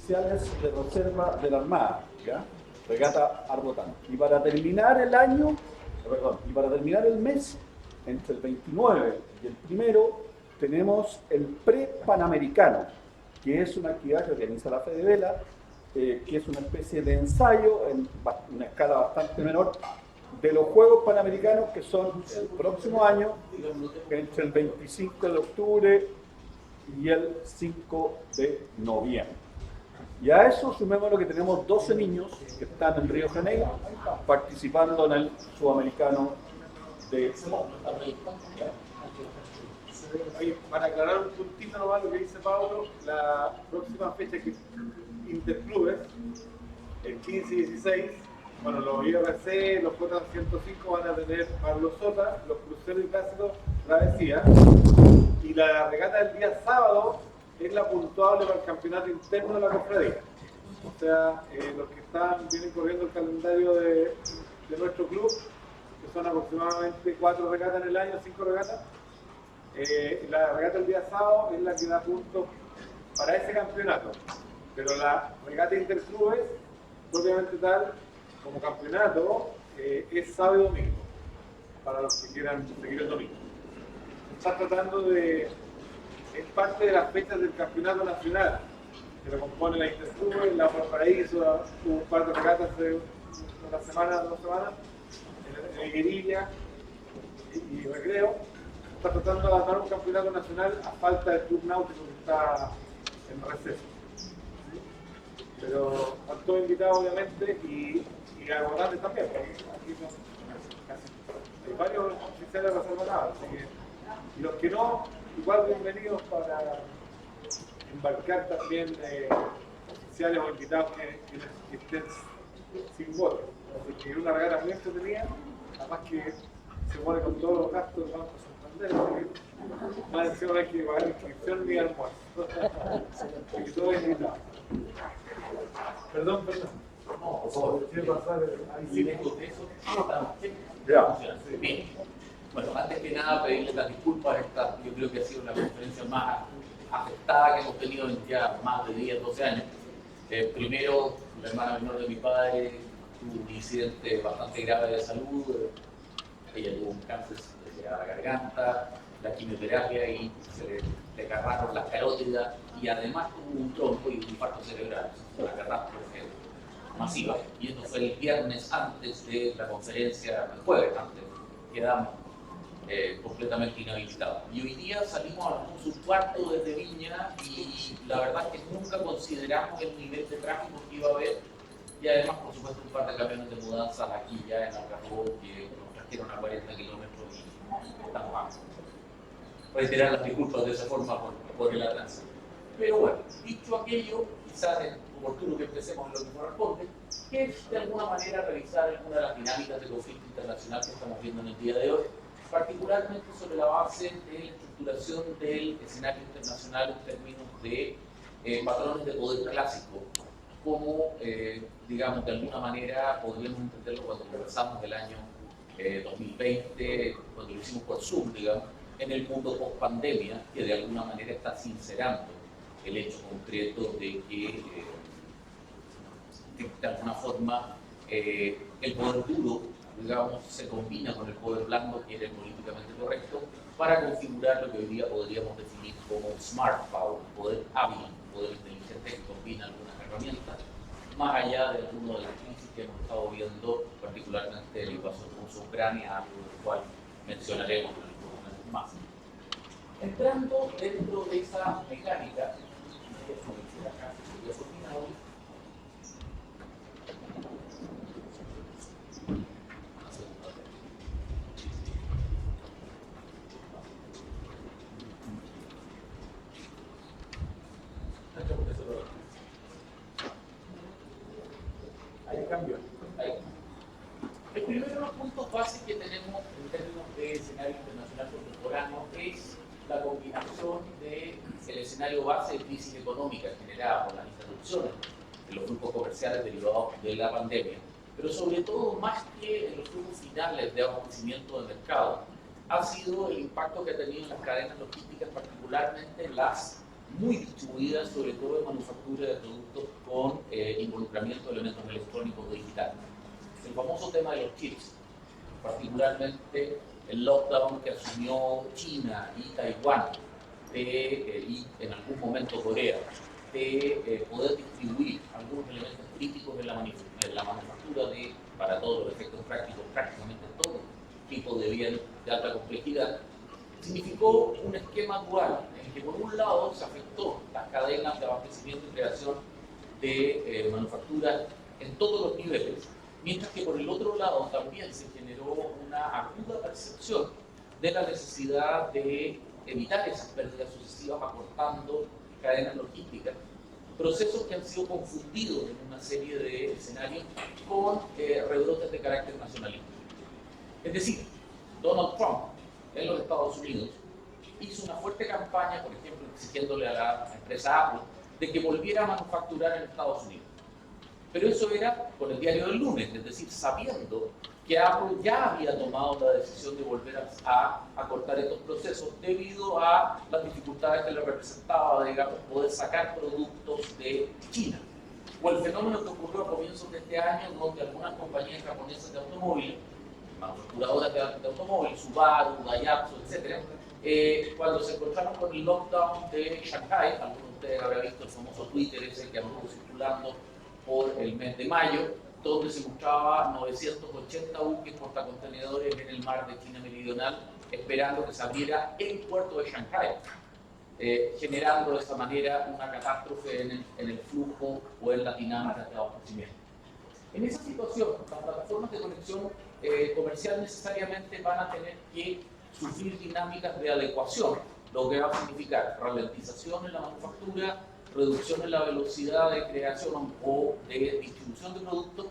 oficiales de reserva de la Armada, ¿ya? Regata Arbotán. Y para terminar el año, perdón, y para terminar el mes, entre el 29 y el primero, tenemos el pre-panamericano, que es una actividad que organiza la Fede Vela, que es una especie de ensayo en una escala bastante menor de los Juegos Panamericanos, que son el próximo año, entre el 25 de octubre y el 5 de noviembre. Y a eso sumemos lo que tenemos 12 niños que están en Río de Janeiro participando en el Sudamericano de Oye, para aclarar un puntito nomás lo que dice Pablo, la próxima fecha que Interclubes, el 15 y 16, bueno, los IRC, los J105 van a tener Pablo Sota, los cruceros y clásicos, travesía, y la regata del día sábado es la puntuable para el campeonato interno de la cofradía. O sea, los que vienen corriendo el calendario de nuestro club, que son aproximadamente 4 regatas en el año, 5 regatas, la regata del día sábado es la que da puntos para ese campeonato, pero la regata interclubes, propiamente tal, como campeonato, es sábado y domingo, para los que quieran seguir el domingo. Se está tratando de, es parte de las fechas del campeonato nacional, que lo compone la interclubes, la Valparaíso, hubo un par de regatas hace una semana, 2 semanas, en Guerilla y Recreo. Está tratando de armar un campeonato nacional a falta del club náutico que está en receso. Pero están todos invitados obviamente y agotantes también, porque aquí son casi, hay varios oficiales de reserva naval, así que, y los que no, igual bienvenidos para embarcar también oficiales o invitados que estén sin voto. Así que una regata muy entretenida, además que se pone con todos los gastos del Banco Santander, más encima no hay que pagar inscripción ni almuerzo. Así que todo es invitado. Perdón. No, por favor. ¿Quiere pasar ahí? Sí, tengo eso. Ya. Bien. Bueno, antes que nada, pedirles las disculpas. Esta, yo creo que ha sido la conferencia más afectada que hemos tenido en ya más de 10, 12 años. Primero, la hermana menor de mi padre tuvo un incidente bastante grave de salud. Ella tuvo un cáncer de la garganta, la quimioterapia y se le agarraron las carótidas y además tuvo un trombo y un infarto cerebral, una catástrofe masiva. Y esto fue el viernes antes de la conferencia, el jueves antes, quedamos completamente inhabilitados. Y hoy día salimos a las 11:15 desde Viña y la verdad es que nunca consideramos el nivel de tráfico que iba a haber y además, por supuesto, un par de camiones de mudanzas aquí ya en Algarrobo que nos trajeron a 40 kilómetros y estamos a reiterar las disculpas de esa forma por el atraso. Pero bueno, dicho aquello, quizás es oportuno que empecemos en lo que corresponde, que es de alguna manera revisar alguna de las dinámicas de conflicto internacional que estamos viendo en el día de hoy, particularmente sobre la base de la estructuración del escenario internacional en términos de patrones de poder clásico, como, digamos, de alguna manera podríamos entenderlo cuando conversamos del año 2020, cuando lo hicimos por Zoom, digamos, en el mundo post-pandemia, que de alguna manera está sincerando el hecho concreto de que, de alguna forma, el poder duro, digamos, se combina con el poder blando, que era el políticamente correcto, para configurar lo que hoy día podríamos definir como smart power, poder hábil, poder inteligente que combina algunas herramientas, más allá de alguna de las crisis que hemos estado viendo, particularmente el invasor ruso-Ucrania, algo del cual mencionaremos en algunos momentos más. Entrando dentro de esa mecánica, Ahí cambió. El primero de los puntos básicos que tenemos en términos de escenario internacional contemporáneo es la combinación del escenario base de crisis económica generada por las interrupciones de los flujos comerciales derivados de la pandemia, pero sobre todo, más que en los flujos finales de abastecimiento de mercado, ha sido el impacto que ha tenido en las cadenas logísticas, particularmente las muy distribuidas, sobre todo en manufactura de productos involucramiento de elementos electrónicos digitales. El famoso tema de los chips, particularmente el lockdown que asumió China y Taiwán, y en algún momento Corea, de poder distribuir algunos elementos críticos en la manufactura para todos los efectos prácticos, prácticamente todo tipo de bien de alta complejidad, significó un esquema dual en que por un lado se afectó las cadenas de abastecimiento y creación de manufacturas en todos los niveles, mientras que por el otro lado también se generó una aguda percepción de la necesidad de evitar esas pérdidas sucesivas acortando cadenas logísticas, procesos que han sido confundidos en una serie de escenarios con rebrotes de carácter nacionalista. Es decir, Donald Trump en los Estados Unidos hizo una fuerte campaña, por ejemplo, exigiéndole a la empresa Apple de que volviera a manufacturar en Estados Unidos. Pero eso era con el diario del lunes, es decir, sabiendo que Apple ya había tomado la decisión de volver a acortar estos procesos debido a las dificultades que le representaba, digamos, poder sacar productos de China. O el fenómeno que ocurrió a comienzos de este año, donde algunas compañías japonesas de automóviles, manufacturadoras de automóviles, Subaru, Daihatsu, etc., cuando se encontraron con el lockdown de Shanghai, algunos de ustedes habrán visto el famoso Twitter ese que anduvo circulando por el mes de mayo, donde se mostraba 980 buques portacontenedores en el mar de China Meridional, esperando que se abriera el puerto de Shanghai, generando de esta manera una catástrofe en el flujo o en la dinámica de abastecimiento. En esa situación, las plataformas de conexión comercial necesariamente van a tener que sufrir dinámicas de adecuación, lo que va a significar ralentización en la manufactura, reducción en la velocidad de creación o de distribución de productos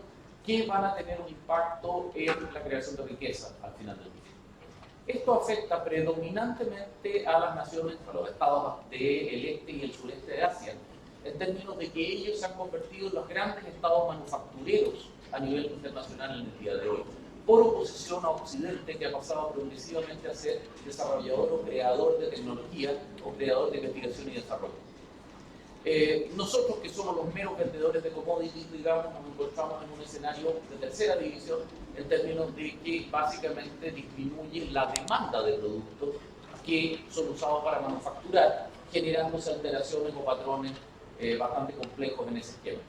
que van a tener un impacto en la creación de riqueza al final del día. Esto afecta predominantemente a las naciones, a los estados del este y el sureste de Asia, en términos de que ellos se han convertido en los grandes estados manufactureros a nivel internacional en el día de hoy, por oposición a Occidente, que ha pasado progresivamente a ser desarrollador o creador de tecnología o creador de investigación y desarrollo. Nosotros, que somos los meros vendedores de commodities, digamos, nos encontramos en un escenario de tercera división en términos de que básicamente disminuye la demanda de productos que son usados para manufacturar, generándose alteraciones o patrones bastante complejos en ese esquema.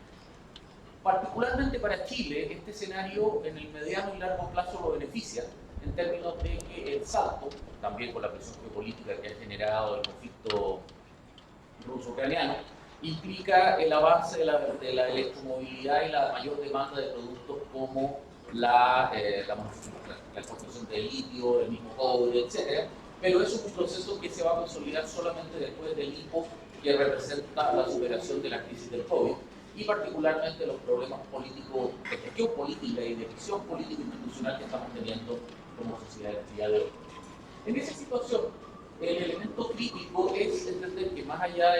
Particularmente para Chile, este escenario en el mediano y largo plazo lo beneficia en términos de que el salto, también con la presión geopolítica que ha generado el conflicto ruso-ucraniano, implica el avance de la electromovilidad y la mayor demanda de productos como la exportación de litio, el mismo cobre, etc. Pero eso es un proceso que se va a consolidar solamente después del hipo que representa la superación de la crisis del COVID y particularmente los problemas políticos, de gestión política y de visión política institucional que estamos teniendo como sociedad en el día de hoy. En esa situación, el elemento crítico es entender que más allá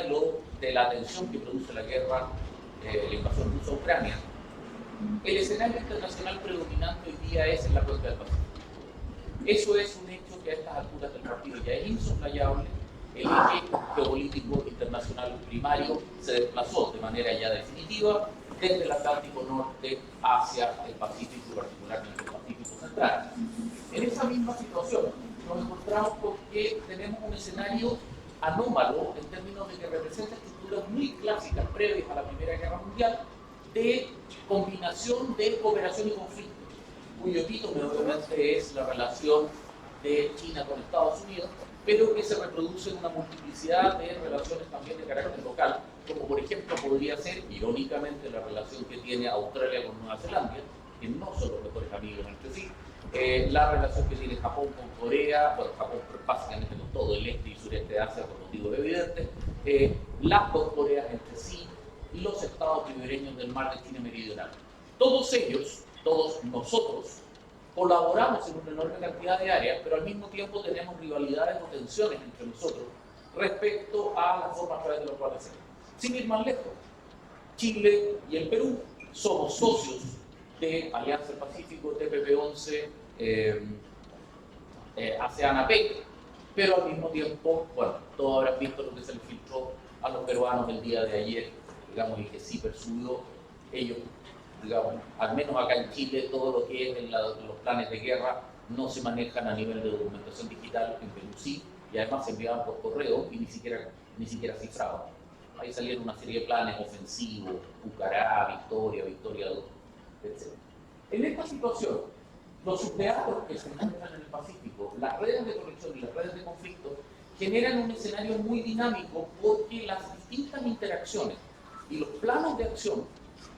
de la tensión que produce la guerra, la invasión rusa a Ucrania, el escenario internacional predominante hoy día es en la cuenca del Pacífico. Eso es un hecho que a estas alturas del partido ya es insoslayable. El eje geopolítico internacional primario se desplazó de manera ya definitiva desde el Atlántico Norte hacia el Pacífico, particularmente el Pacífico Central. En esa misma situación nos encontramos con que tenemos un escenario anómalo en términos de que representa estructuras muy clásicas previas a la Primera Guerra Mundial de combinación de cooperación y conflicto, cuyo epítome obviamente es la relación de China con Estados Unidos, pero que se reproduce en una multiplicidad de relaciones también de carácter local, como por ejemplo podría ser, irónicamente, la relación que tiene Australia con Nueva Zelanda, que no son los mejores amigos entre sí, la relación que tiene Japón con Corea, bueno, Japón básicamente con todo el este y sureste de Asia por motivos evidentes, las dos Coreas entre sí, los estados ribereños del mar de China Meridional. Todos ellos, todos nosotros, colaboramos en una enorme cantidad de áreas, pero al mismo tiempo tenemos rivalidades o tensiones entre nosotros respecto a la forma a través de la cual hacemos. Sin ir más lejos, Chile y el Perú somos socios de Alianza del Pacífico, TPP-11, ASEAN-APEC, pero al mismo tiempo, bueno, todos habrán visto lo que se le filtró a los peruanos el día de ayer, digamos, y que sí persuadió ellos, digamos, al menos acá en Chile, todo lo que es los planes de guerra no se manejan a nivel de documentación digital, en Perú sí, y además se enviaban por correo y ni siquiera cifrados. Ahí salieron una serie de planes ofensivos, Pucará, Victoria, Victoria 2, etc. En esta situación, los subteatros que se encuentran en el Pacífico, las redes de conexión y las redes de conflicto, generan un escenario muy dinámico porque las distintas interacciones y los planos de acción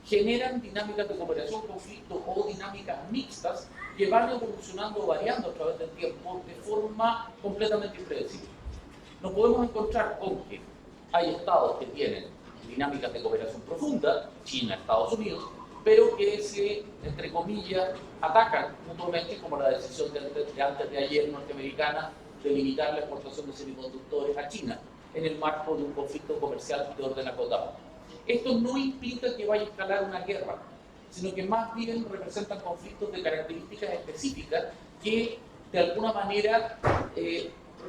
generan dinámicas de cooperación, conflicto o dinámicas mixtas que van evolucionando o variando a través del tiempo de forma completamente impredecible. Nos podemos encontrar con que hay estados que tienen dinámicas de cooperación profunda, China, Estados Unidos, pero que se, entre comillas, atacan mutuamente, como la decisión de antes de ayer norteamericana de limitar la exportación de semiconductores a China en el marco de un conflicto comercial de orden acotado. Esto no implica que vaya a escalar una guerra, sino que más bien representan conflictos de características específicas que de alguna manera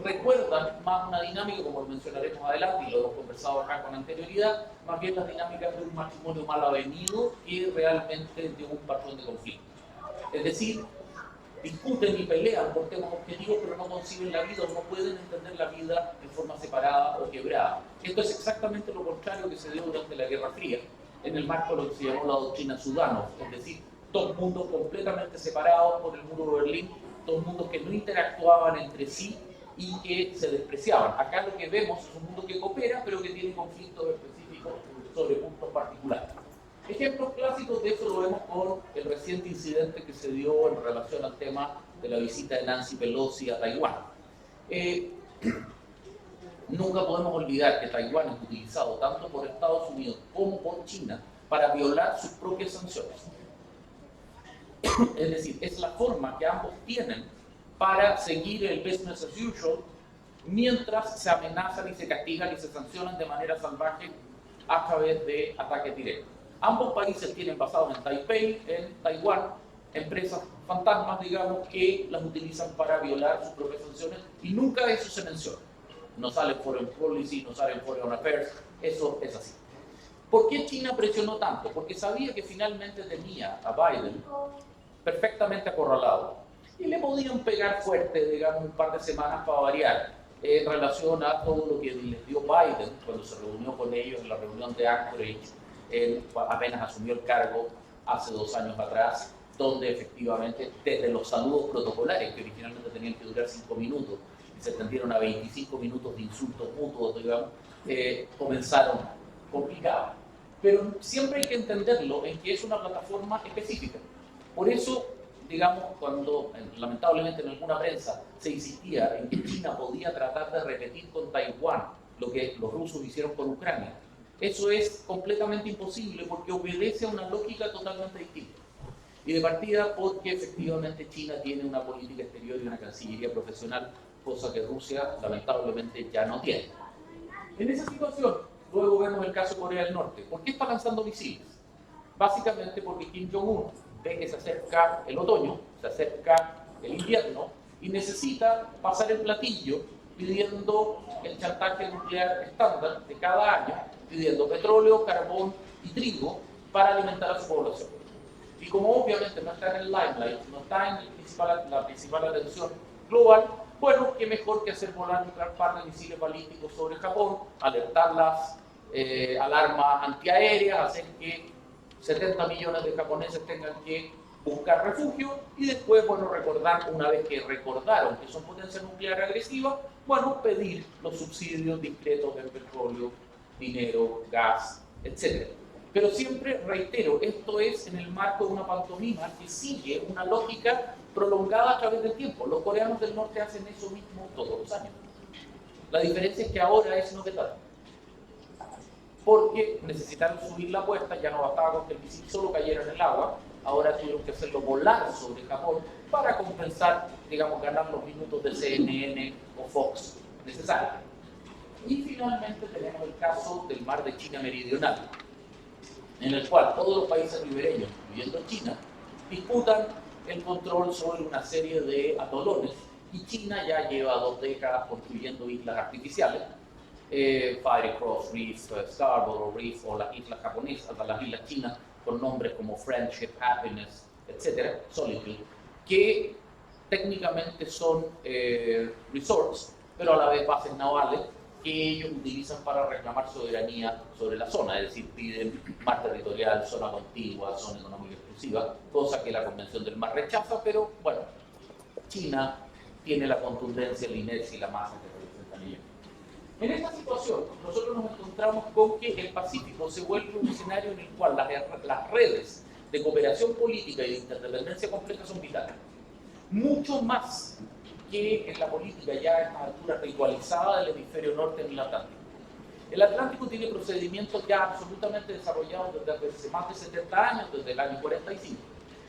recuerdan más una dinámica, como lo mencionaremos adelante y lo hemos conversado acá con anterioridad, más bien las dinámicas de un matrimonio mal avenido que realmente de un patrón de conflicto. Es decir, discuten y pelean por temas objetivos, pero no conciben la vida o no pueden entender la vida en forma separada o quebrada. Esto es exactamente lo contrario que se dio durante la Guerra Fría, en el marco de lo que se llamó la doctrina Zhudanov, es decir, dos mundos completamente separados por el muro de Berlín, dos mundos que no interactuaban entre sí y que se despreciaban. Acá lo que vemos es un mundo que coopera, pero que tiene conflictos específicos sobre puntos particulares. Ejemplos clásicos de eso lo vemos con el reciente incidente que se dio en relación al tema de la visita de Nancy Pelosi a Taiwán. Nunca podemos olvidar que Taiwán es utilizado tanto por Estados Unidos como por China para violar sus propias sanciones. Es decir, es la forma que ambos tienen para seguir el business as usual mientras se amenazan y se castigan y se sancionan de manera salvaje a través de ataques directos. Ambos países tienen basados en Taipei, en Taiwán, empresas fantasmas, digamos, que las utilizan para violar sus propias sanciones y nunca eso se menciona. No sale en Foreign Policy, no sale en Foreign Affairs, eso es así. ¿Por qué China presionó tanto? Porque sabía que finalmente tenía a Biden perfectamente acorralado y le podían pegar fuerte, digamos, un par de semanas para variar en relación a todo lo que les dio Biden cuando se reunió con ellos en la reunión de Anchorage. Él apenas asumió el cargo hace 2 años atrás, donde efectivamente desde los saludos protocolares, que originalmente tenían que durar 5 minutos, y se extendieron a 25 minutos de insultos mutuos, digamos, comenzaron complicados. Pero siempre hay que entenderlo en que es una plataforma específica. Por eso, digamos, cuando lamentablemente en alguna prensa se insistía en que China podía tratar de repetir con Taiwán lo que los rusos hicieron con Ucrania, eso es completamente imposible porque obedece a una lógica totalmente distinta. Y de partida porque efectivamente China tiene una política exterior y una cancillería profesional, cosa que Rusia lamentablemente ya no tiene. En esa situación, luego vemos el caso de Corea del Norte. ¿Por qué está lanzando misiles? Básicamente porque Kim Jong-un ve que se acerca el otoño, se acerca el invierno y necesita pasar el platillo pidiendo el chantaje nuclear estándar de cada año, pidiendo petróleo, carbón y trigo para alimentar a su población. Y como obviamente no está en el limelight, no está en la principal atención global, bueno, qué mejor que hacer volar un gran par de misiles balísticos sobre Japón, alertar las alarmas antiaéreas, hacer que 70 millones de japoneses tengan que buscar refugio y después, bueno, recordar, una vez que recordaron que son potencia nuclear agresiva, bueno, pedir los subsidios discretos del petróleo, dinero, gas, etc. Pero siempre reitero, esto es en el marco de una pantomima que sigue una lógica prolongada a través del tiempo. Los coreanos del norte hacen eso mismo todos los años. La diferencia es que ahora es novedad, porque necesitaron subir la apuesta, ya no bastaba con que el misil solo cayera en el agua, ahora tuvieron que hacerlo volar sobre Japón para compensar, digamos, ganar los minutos de CNN o Fox necesarios. Y finalmente tenemos el caso del mar de China Meridional, en el cual todos los países ribereños, incluyendo China, disputan el control sobre una serie de atolones, y China ya lleva 2 décadas construyendo islas artificiales, Fiery Cross Reef, Scarborough Reef o las islas japonesas, las islas chinas, con nombres como Friendship, Happiness, etc., Solitude, que técnicamente son resorts, pero a la vez bases navales que ellos utilizan para reclamar soberanía sobre la zona, es decir, piden mar territorial, zona contigua, zona económica exclusiva, cosa que la Convención del Mar rechaza, pero bueno, China tiene la contundencia, la inercia y la masa que representan ellos. En esta situación, nosotros nos encontramos con que el Pacífico se vuelve un escenario en el cual las redes de cooperación política y de interdependencia compleja son vitales. Mucho más que en la política ya a esta altura ritualizada del hemisferio norte en el Atlántico. El Atlántico tiene procedimientos ya absolutamente desarrollados desde hace más de 70 años, desde el año 45.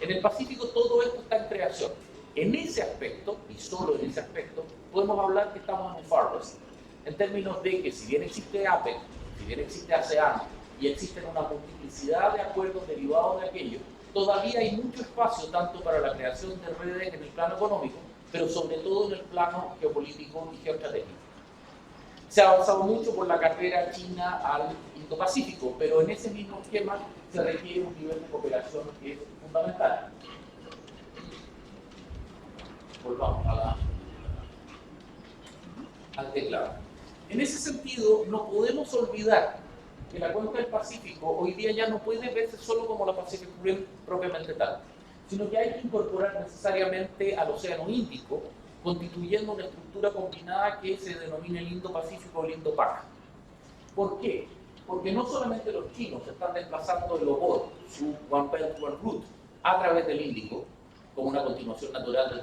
En el Pacífico todo esto está en creación. En ese aspecto, y solo en ese aspecto, podemos hablar que estamos en un Far West, en términos de que si bien existe APEC, si bien existe ASEAN, y existen una multiplicidad de acuerdos derivados de aquello, todavía hay mucho espacio tanto para la creación de redes en el plano económico, pero sobre todo en el plano geopolítico y geoestratégico. Se ha avanzado mucho por la carrera china al Indo-Pacífico, pero en ese mismo esquema se requiere un nivel de cooperación que es fundamental. Volvamos al teclado. En ese sentido, no podemos olvidar que la cuenca del Pacífico hoy día ya no puede verse solo como la Pacific Rim propiamente tal, sino que hay que incorporar necesariamente al Océano Índico, constituyendo una estructura combinada que se denomina el Indo-Pacífico o el Indo-Pac. ¿Por qué? Porque no solamente los chinos están desplazando el OPOR, su One Belt, One Route, a través del Índico, como una continuación natural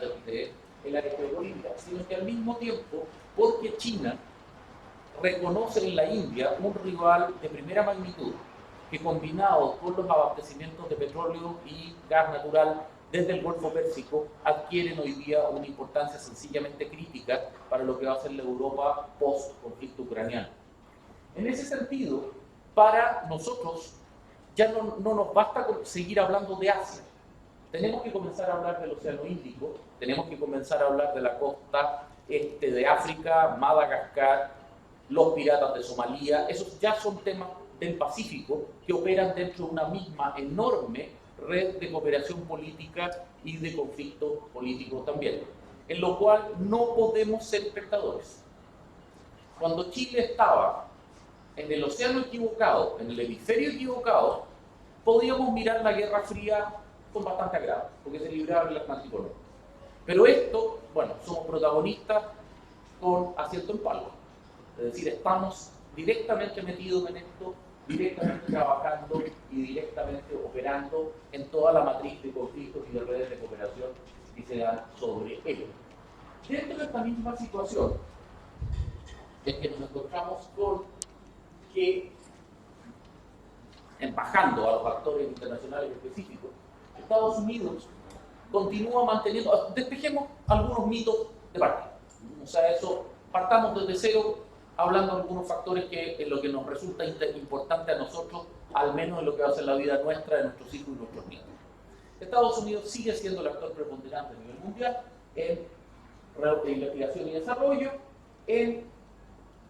del área geopolítica, sino que al mismo tiempo, porque China reconoce en la India un rival de primera magnitud, que combinado con los abastecimientos de petróleo y gas natural desde el Golfo Pérsico, adquieren hoy día una importancia sencillamente crítica para lo que va a ser la Europa post-conflicto ucraniano. En ese sentido, para nosotros ya no nos basta con seguir hablando de Asia. Tenemos que comenzar a hablar del Océano Índico, tenemos que comenzar a hablar de la costa este de África, Madagascar, los piratas de Somalia. Esos ya son temas del Pacífico que operan dentro de una misma enorme red de cooperación política y de conflicto político también, en lo cual no podemos ser espectadores. Cuando Chile estaba en el océano equivocado, en el hemisferio equivocado, podíamos mirar la Guerra Fría con bastante agrado, porque se libraba el Atlántico Norte. Pero esto, bueno, somos protagonistas con asiento en palo. Es decir, estamos directamente metidos en esto, directamente trabajando y directamente operando en toda la matriz de conflictos y de redes de cooperación que se dan sobre ello. Dentro de esta misma situación es que nos encontramos con que, bajando a los actores internacionales específicos, Estados Unidos continúa manteniendo, despejemos algunos mitos de parte, o sea, eso, partamos desde cero, hablando de algunos factores que en lo que nos resulta importante a nosotros, al menos en lo que va a ser la vida nuestra, de nuestros hijos y nuestros nietos. Estados Unidos sigue siendo el actor preponderante a nivel mundial en investigación y desarrollo, en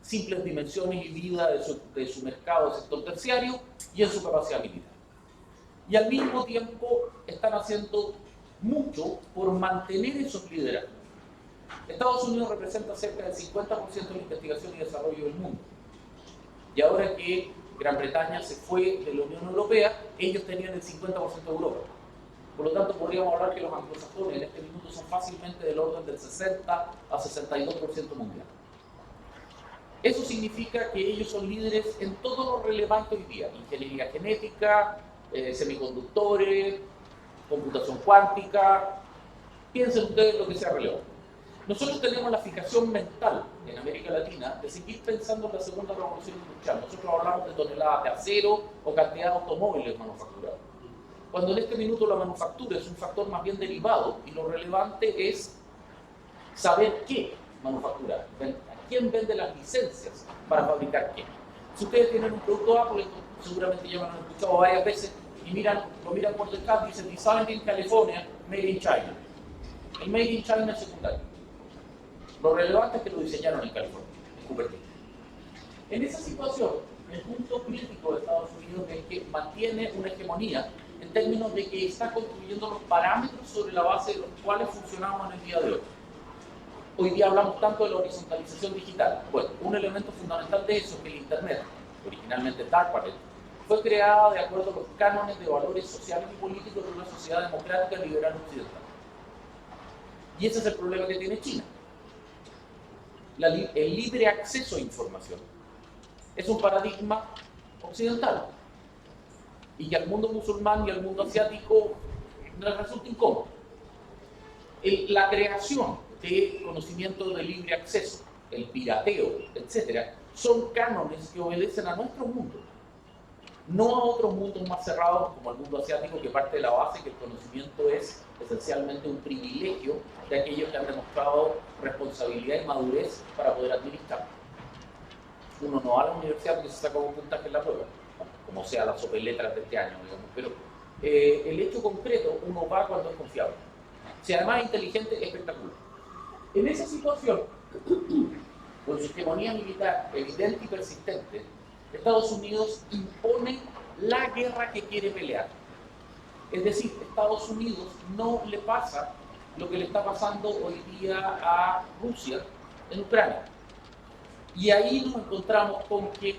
simples dimensiones y vida de su mercado del sector terciario y en su capacidad militar. Y al mismo tiempo están haciendo mucho por mantener esos liderazgos. Estados Unidos representa cerca del 50% de la investigación y desarrollo del mundo. Y ahora que Gran Bretaña se fue de la Unión Europea, ellos tenían el 50% de Europa. Por lo tanto, podríamos hablar que los anglosajones en este minuto son fácilmente del orden del 60 a 62% mundial. Eso significa que ellos son líderes en todo lo relevante hoy día: ingeniería genética, semiconductores, computación cuántica. Piensen ustedes lo que sea relevante. Nosotros tenemos la fijación mental en América Latina de seguir pensando en la segunda revolución industrial. Nosotros hablamos de toneladas de acero o cantidad de automóviles manufacturados, cuando en este minuto la manufactura es un factor más bien derivado y lo relevante es saber qué manufacturar, a quién vende las licencias para fabricar qué. Si ustedes tienen un producto Apple, seguramente ya me lo han escuchado varias veces, y lo miran por detrás y dicen Designed in California, Made in China. El Made in China es secundario. Lo relevante es que lo diseñaron en California, en Cupertino. En esa situación, el punto crítico de Estados Unidos es que mantiene una hegemonía en términos de que está construyendo los parámetros sobre la base de los cuales funcionamos en el día de hoy. Hoy día hablamos tanto de la horizontalización digital. Bueno, un elemento fundamental de eso es que el Internet, originalmente DARPANET, fue creada de acuerdo a los cánones de valores sociales y políticos de una sociedad democrática liberal occidental. Y ese es el problema que tiene China. El libre acceso a información es un paradigma occidental y que al mundo musulmán y al mundo asiático les resulta incómodo. La creación de conocimiento de libre acceso, el pirateo, etc., son cánones que obedecen a nuestro mundo, no a otros mundos más cerrados como el mundo asiático, que parte de la base que el conocimiento es esencialmente un privilegio de aquellos que han demostrado responsabilidad y madurez para poder administrarlo. Uno no va a la universidad porque se saca un puntaje en la prueba, como sea las sopeletras de este año, digamos, pero el hecho concreto uno va cuando es confiable. Si además es inteligente, es espectacular. En esa situación, con su hegemonía militar evidente y persistente, Estados Unidos impone la guerra que quiere pelear. Es decir, Estados Unidos no le pasa lo que le está pasando hoy día a Rusia en Ucrania. Y ahí nos encontramos con que,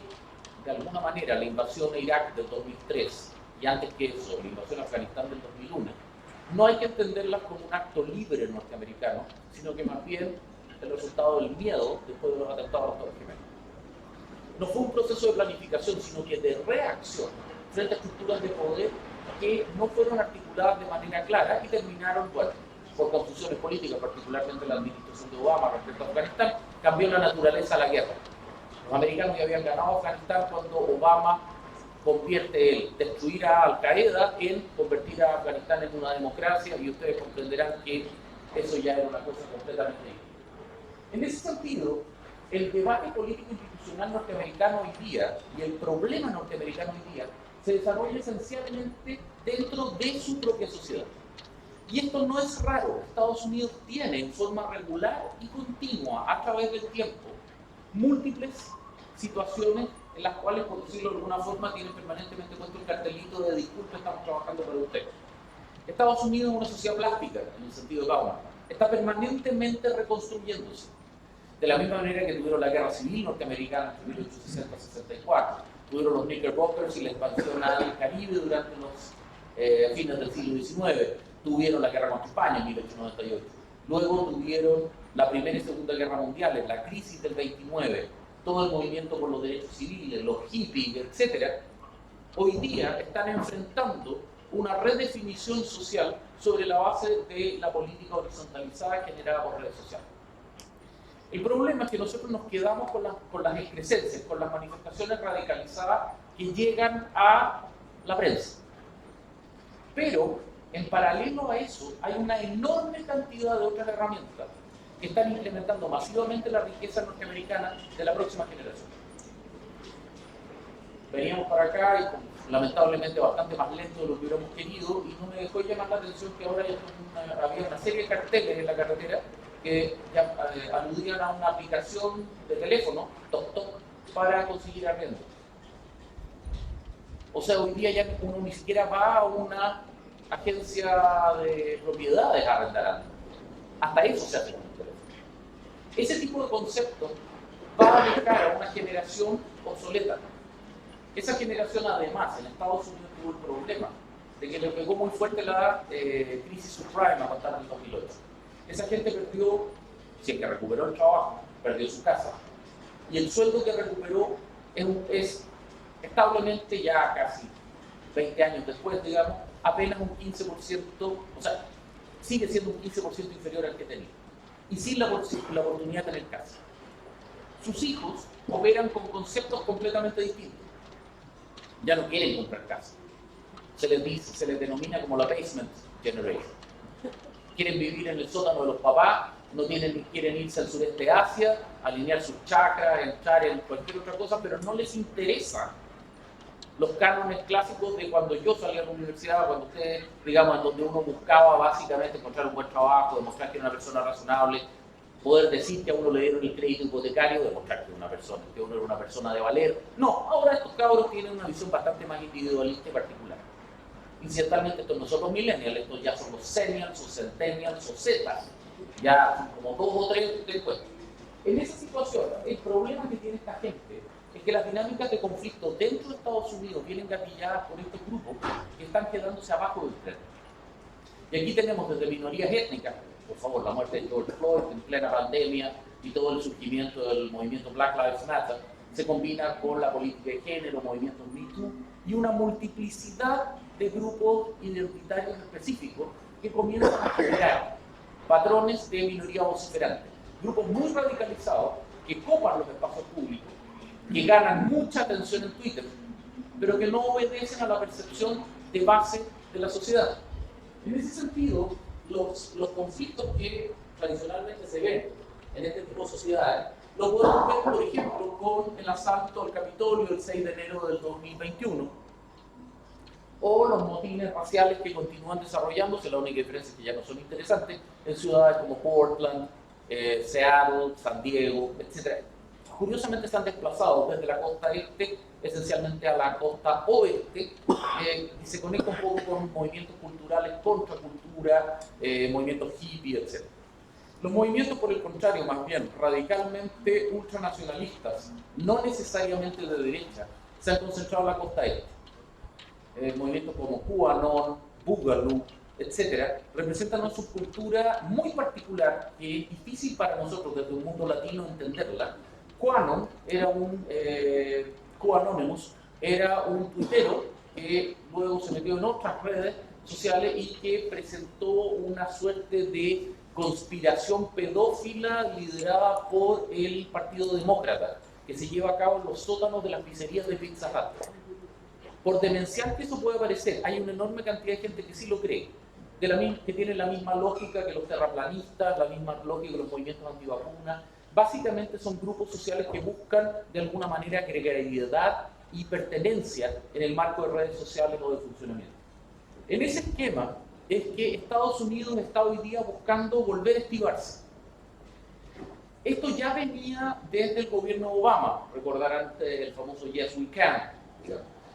de alguna manera, la invasión de Irak del 2003 y antes que eso, la invasión de Afganistán del 2001, no hay que entenderlas como un acto libre norteamericano, sino que más bien el resultado del miedo después de los atentados a las Torres Gemelas. No fue un proceso de planificación, sino que de reacción frente a estructuras de poder que no fueron articuladas de manera clara y terminaron, bueno, por confusiones políticas, particularmente la administración de Obama respecto a Afganistán, cambió la naturaleza de la guerra. Los americanos ya habían ganado Afganistán cuando Obama convierte el destruir a Al-Qaeda en convertir a Afganistán en una democracia, y ustedes comprenderán que eso ya era una cosa completamente distinta. En ese sentido, el debate político institucional norteamericano hoy día y el problema norteamericano hoy día se desarrolla esencialmente dentro de su propia sociedad. Y esto no es raro. Estados Unidos tiene en forma regular y continua a través del tiempo múltiples situaciones en las cuales, por decirlo de alguna forma, tienen permanentemente puesto un cartelito de disculpa, estamos trabajando para usted. Estados Unidos es una sociedad plástica, en el sentido de Bauman, está permanentemente reconstruyéndose. De la misma manera que tuvieron la guerra civil norteamericana entre 1860-64, tuvieron los Knickerbockers y la expansión al Caribe durante los fines del siglo XIX, tuvieron la guerra contra España en 1898, luego tuvieron la Primera y Segunda Guerra Mundiales, la crisis del 29, todo el movimiento por los derechos civiles, los hippies, etc. Hoy día están enfrentando una redefinición social sobre la base de la política horizontalizada generada por redes sociales. El problema es que nosotros nos quedamos con las excrescencias, con las manifestaciones radicalizadas que llegan a la prensa. Pero, en paralelo a eso, hay una enorme cantidad de otras herramientas que están implementando masivamente la riqueza norteamericana de la próxima generación. Veníamos para acá y lamentablemente bastante más lento de lo que hubiéramos querido, y no me dejó llamar la atención que ahora había una serie de carteles en la carretera que ya aludían a una aplicación de teléfono, TokTok, para conseguir arriendo. O sea, hoy día ya uno ni siquiera va a una agencia de propiedades a arrendar algo. Hasta eso se hace con el teléfono. Ese tipo de conceptos va a dejar a una generación obsoleta. Esa generación, además, en Estados Unidos tuvo el problema de que le pegó muy fuerte la crisis subprime a partir del 2008. Esa gente perdió, si es que recuperó el trabajo, perdió su casa. Y el sueldo que recuperó es establemente, ya casi 20 años después, digamos, apenas un 15%, o sea, sigue siendo un 15% inferior al que tenía. Y sin la oportunidad de tener casa. Sus hijos operan con conceptos completamente distintos. Ya no quieren comprar casa. Se les denomina como la basement generation. Quieren vivir en el sótano de los papás, quieren irse al sureste de Asia, alinear sus chakras, entrar en cualquier otra cosa, pero no les interesa los cánones clásicos de cuando yo salí a la universidad, cuando ustedes, digamos, en donde uno buscaba básicamente encontrar un buen trabajo, demostrar que era una persona razonable, poder decir que a uno le dieron el crédito hipotecario, demostrar que uno era una persona de valer. No, ahora estos cabros tienen una visión bastante más individualista y particular. Incidentalmente estos no son los millennials, estos ya son los senials, o centennials, o zetas, ya como 2 o 3 después. En esa situación, el problema que tiene esta gente es que las dinámicas de conflicto dentro de Estados Unidos vienen gatilladas por estos grupos que están quedándose abajo del tren. Y aquí tenemos desde minorías étnicas, por favor, la muerte de George Floyd en plena pandemia y todo el surgimiento del movimiento Black Lives Matter, se combina con la política de género, movimientos Me Too y una multiplicidad de grupos identitarios específicos que comienzan a generar patrones de minoría vociferante. Grupos muy radicalizados que copan los espacios públicos, que ganan mucha atención en Twitter, pero que no obedecen a la percepción de base de la sociedad. En ese sentido, los conflictos que tradicionalmente se ven en este tipo de sociedades, lo podemos ver, por ejemplo, con el asalto al Capitolio el 6 de enero del 2021, o los motines raciales que continúan desarrollándose, la única diferencia es que ya no son interesantes, en ciudades como Portland, Seattle, San Diego, etc. Curiosamente se han desplazado desde la costa este esencialmente a la costa oeste y se conecta un poco con movimientos culturales, contracultura, movimientos hippie, etc. Los movimientos, por el contrario, más bien radicalmente ultranacionalistas, no necesariamente de derecha, se han concentrado en la costa este. Movimientos como QAnon, Boogaloo, etc., representan una subcultura muy particular que es difícil para nosotros desde un mundo latino entenderla. QAnon era QAnonymous era un tuitero que luego se metió en otras redes sociales y que presentó una suerte de conspiración pedófila liderada por el Partido Demócrata, que se lleva a cabo en los sótanos de las pizzerías de Pizza Hut. Por demencial que eso puede parecer, hay una enorme cantidad de gente que sí lo cree, que tiene la misma lógica que los terraplanistas, la misma lógica que los movimientos antivacunas. Básicamente son grupos sociales que buscan de alguna manera gregariedad y pertenencia en el marco de redes sociales o de funcionamiento. En ese esquema es que Estados Unidos está hoy día buscando volver a activarse. Esto ya venía desde el gobierno Obama, recordarán el famoso Yes We Can,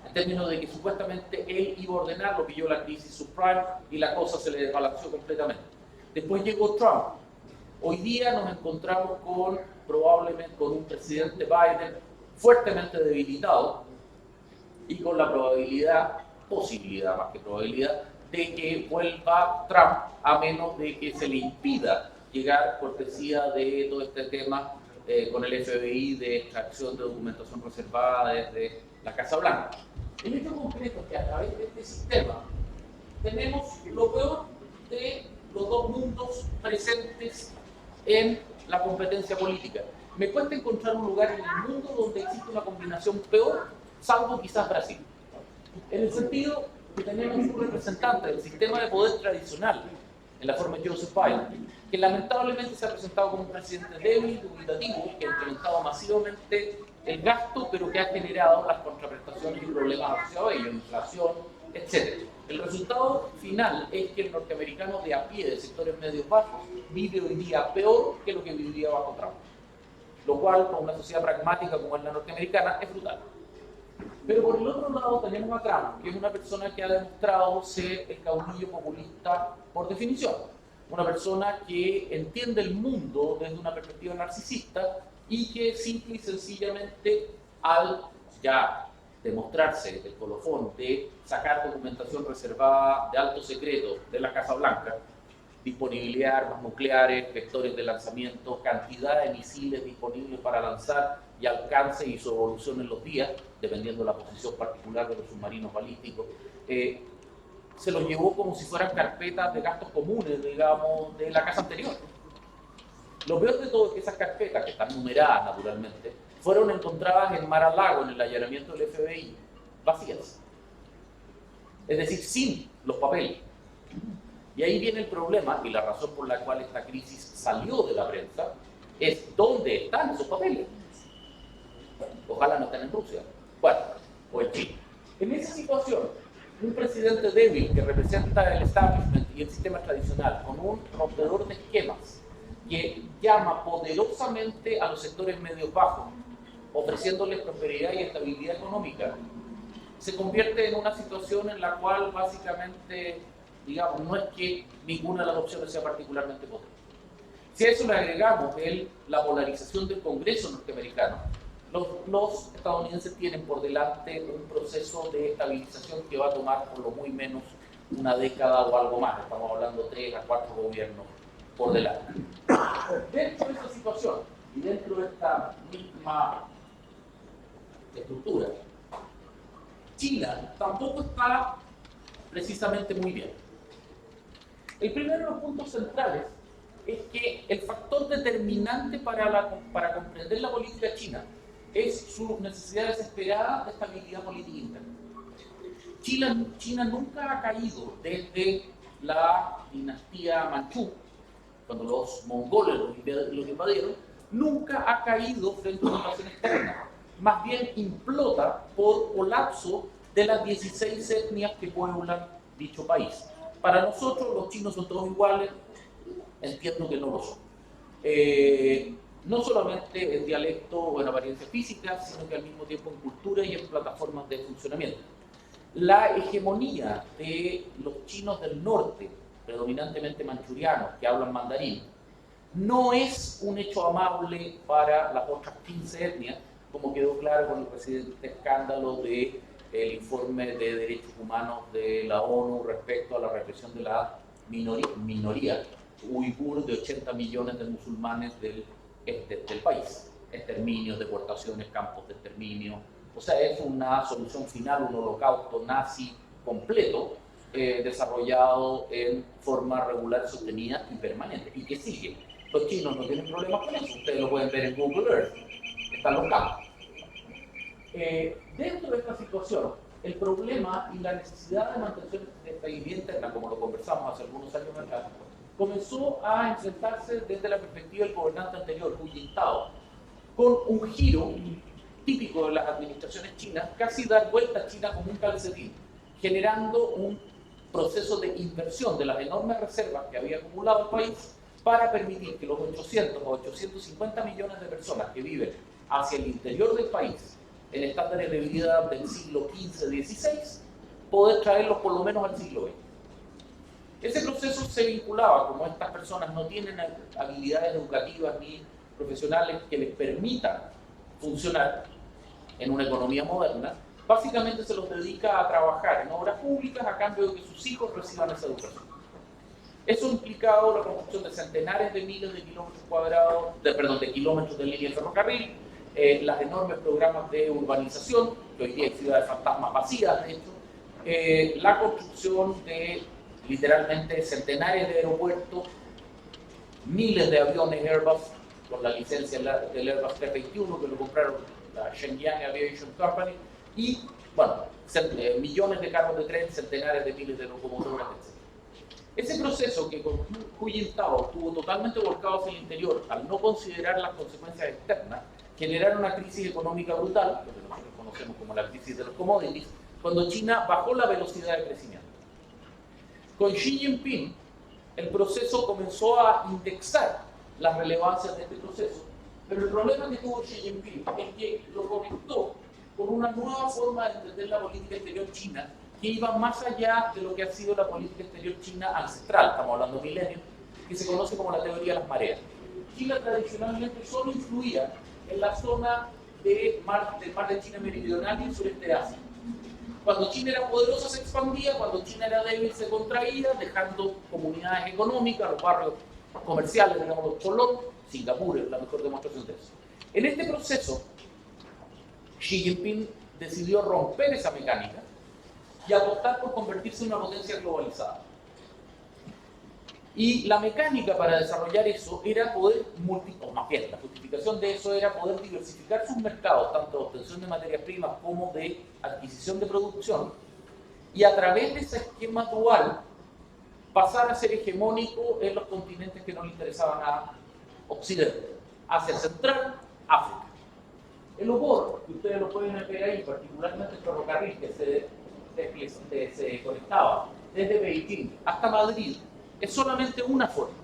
en términos de que supuestamente él iba a ordenar, lo pilló la crisis subprime y la cosa se le desbalanceó completamente. Después llegó Trump. Hoy día nos encontramos probablemente con un presidente Biden fuertemente debilitado y con la posibilidad más que probabilidad, de que vuelva Trump a menos de que se le impida llegar cortesía de todo este tema con el FBI de extracción de documentación reservada desde la Casa Blanca. En hecho concreto es que a través de este sistema tenemos lo peor de los dos mundos presentes en la competencia política. Me cuesta encontrar un lugar en el mundo donde existe una combinación peor, salvo quizás Brasil. En el sentido que tenemos un representante del sistema de poder tradicional, en la forma de Joseph Biden, que lamentablemente se ha presentado como un presidente débil, dubitativo, que ha implementado masivamente el gasto, pero que ha generado las contraprestaciones y problemas asociados a ello, inflación, etc. El resultado final es que el norteamericano de a pie, de sectores medios bajos, vive hoy día peor que lo que viviría bajo Trump. Lo cual, para una sociedad pragmática como es la norteamericana, es brutal. Pero por el otro lado tenemos a Trump, que es una persona que ha demostrado ser el caudillo populista por definición. Una persona que entiende el mundo desde una perspectiva narcisista y que simple y sencillamente al ya demostrarse el colofón de sacar documentación reservada de alto secreto de la Casa Blanca, disponibilidad de armas nucleares, vectores de lanzamiento, cantidad de misiles disponibles para lanzar y alcance y su evolución en los días, dependiendo de la posición particular de los submarinos balísticos, se los llevó como si fueran carpetas de gastos comunes, digamos, de la casa anterior. Lo peor de todo es que esas carpetas, que están numeradas naturalmente, fueron encontradas en Mar-a-Lago, en el allanamiento del FBI, vacías. Es decir, sin los papeles. Y ahí viene el problema, y la razón por la cual esta crisis salió de la prensa, es dónde están esos papeles. Ojalá no estén en Rusia, bueno, o en Chile. En esa situación, un presidente débil que representa el establishment y el sistema tradicional, con un rompedor de esquemas, que llama poderosamente a los sectores medios bajos, ofreciéndoles prosperidad y estabilidad económica, se convierte en una situación en la cual básicamente, digamos, no es que ninguna de las opciones sea particularmente potente. Si a eso le agregamos la polarización del Congreso norteamericano, los estadounidenses tienen por delante un proceso de estabilización que va a tomar por lo muy menos una década o algo más. Estamos hablando de 3 a 4 gobiernos por delante. Dentro de esa situación y dentro de esta misma estructura, China tampoco está precisamente muy bien. El primero de los puntos centrales es que el factor determinante para comprender la política china es su necesidad desesperada de estabilidad política interna. China nunca ha caído desde la dinastía Manchú, cuando los mongoles los invadieron, nunca ha caído frente a una invasión externa. Más bien implota por colapso de las 16 etnias que pueblan dicho país. Para nosotros los chinos son todos iguales, entiendo que no lo son. No solamente en dialecto o en apariencia física, sino que al mismo tiempo en cultura y en plataformas de funcionamiento. La hegemonía de los chinos del norte, predominantemente manchurianos, que hablan mandarín, no es un hecho amable para las otras 15 etnias, como quedó claro con el reciente escándalo del informe de derechos humanos de la ONU respecto a la represión de la minoría uigur de 80 millones de musulmanes del país. Exterminios, deportaciones, campos de exterminio. O sea, es una solución final, un holocausto nazi completo, desarrollado en forma regular, sostenida y permanente. ¿Y qué sigue? Los chinos no tienen problemas con eso. Ustedes lo pueden ver en Google Earth. Están los campos. Dentro de esta situación, el problema y la necesidad de mantener de estabilidad interna, como lo conversamos hace algunos años atrás, comenzó a enfrentarse desde la perspectiva del gobernante anterior, Hu Jintao, con un giro típico de las administraciones chinas, casi dar vuelta a China como un calcetín, generando un proceso de inversión de las enormes reservas que había acumulado el país para permitir que los 800 o 850 millones de personas que viven hacia el interior del país en estándares de vida del siglo XV-XVI, poder traerlos por lo menos al siglo XX. Ese proceso se vinculaba, como estas personas no tienen habilidades educativas ni profesionales que les permitan funcionar en una economía moderna, básicamente se los dedica a trabajar en obras públicas a cambio de que sus hijos reciban esa educación. Eso ha implicado la construcción de centenares de miles de kilómetros cuadrados, de kilómetros de línea de ferrocarril, los enormes programas de urbanización, que hoy día hay ciudades fantasmas vacías, de hecho, la construcción de literalmente centenares de aeropuertos, miles de aviones Airbus con la licencia del Airbus 321 que lo compraron la Shenyang Aviation Company y, bueno, millones de carros de tren, centenares de miles de locomotoras, etc. Ese proceso que con Hu Jintao estuvo totalmente volcado hacia el interior al no considerar las consecuencias externas, generaron una crisis económica brutal, lo que nosotros conocemos como la crisis de los commodities, cuando China bajó la velocidad de crecimiento. Con Xi Jinping, el proceso comenzó a indexar las relevancias de este proceso, pero el problema que tuvo Xi Jinping es que lo conectó con una nueva forma de entender la política exterior china que iba más allá de lo que ha sido la política exterior china ancestral, estamos hablando de milenios, que se conoce como la teoría de las mareas. China tradicionalmente solo influía en la zona del mar de China meridional y el sureste de Asia. Cuando China era poderosa se expandía, cuando China era débil se contraía, dejando comunidades económicas, los barrios comerciales, digamos los cholón. Singapur es la mejor demostración de eso. En este proceso, Xi Jinping decidió romper esa mecánica y apostar por convertirse en una potencia globalizada. Y la mecánica para desarrollar eso era poder la justificación de eso era poder diversificar sus mercados, tanto de obtención de materias primas como de adquisición de producción, y a través de ese esquema dual pasar a ser hegemónico en los continentes que no le interesaban a Occidente, Asia Central, África. El humor, que ustedes lo pueden ver ahí, particularmente el ferrocarril que se conectaba desde Beijing hasta Madrid, es solamente una forma.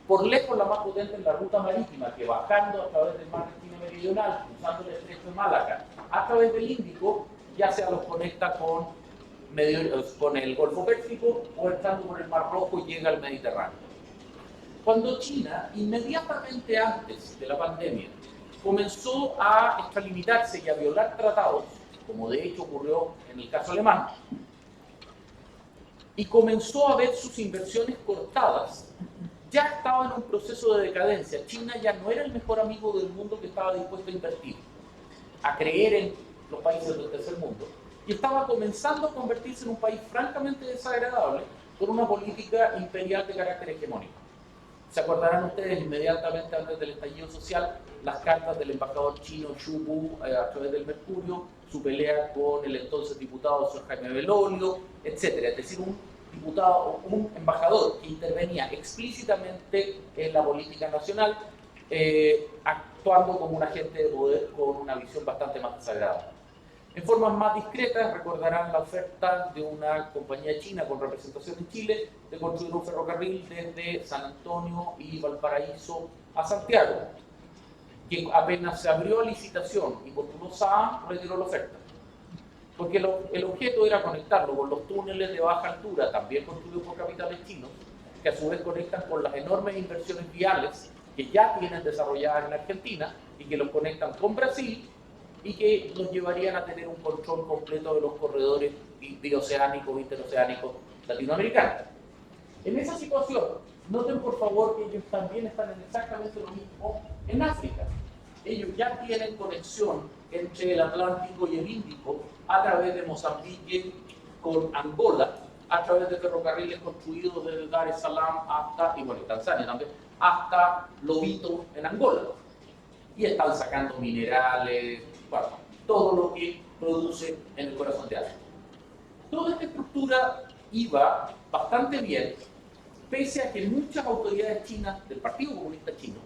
Por lejos la más potente es la ruta marítima, que bajando a través del mar de China Meridional, cruzando el estrecho de Malaca, a través del Índico, ya sea los conecta con el Golfo Pérsico o entrando por el Mar Rojo y llega al Mediterráneo. Cuando China, inmediatamente antes de la pandemia, comenzó a extralimitarse y a violar tratados, como de hecho ocurrió en el caso alemán, y comenzó a ver sus inversiones cortadas, ya estaba en un proceso de decadencia. China ya no era el mejor amigo del mundo que estaba dispuesto a invertir, a creer en los países del tercer mundo, y estaba comenzando a convertirse en un país francamente desagradable con una política imperial de carácter hegemónico. Se acordarán ustedes inmediatamente antes del estallido social las cartas del embajador chino Xu Bu a través del Mercurio, su pelea con el entonces diputado Sir Jaime Belolio, etc. Es decir, un embajador que intervenía explícitamente en la política nacional, actuando como un agente de poder con una visión bastante más desagradable. En formas más discretas recordarán la oferta de una compañía china con representación en Chile de construir un ferrocarril desde San Antonio y Valparaíso a Santiago, que apenas se abrió a licitación y postuló SAAM, retiró la oferta. Porque el objeto era conectarlo con los túneles de baja altura, también construidos por capitales chinos, que a su vez conectan con las enormes inversiones viales que ya tienen desarrolladas en Argentina y que los conectan con Brasil y que nos llevarían a tener un control completo de los corredores bioceánicos, interoceánicos latinoamericanos. En esa situación, noten por favor que ellos también están en exactamente lo mismo en África. Ellos ya tienen conexión entre el Atlántico y el Índico a través de Mozambique con Angola, a través de ferrocarriles construidos desde Dar es Salaam hasta, y bueno, Tanzania también, hasta Lobito en Angola. Y están sacando minerales, bueno, todo lo que produce en el corazón de África. Toda esta estructura iba bastante bien, pese a que muchas autoridades chinas del Partido Comunista Chino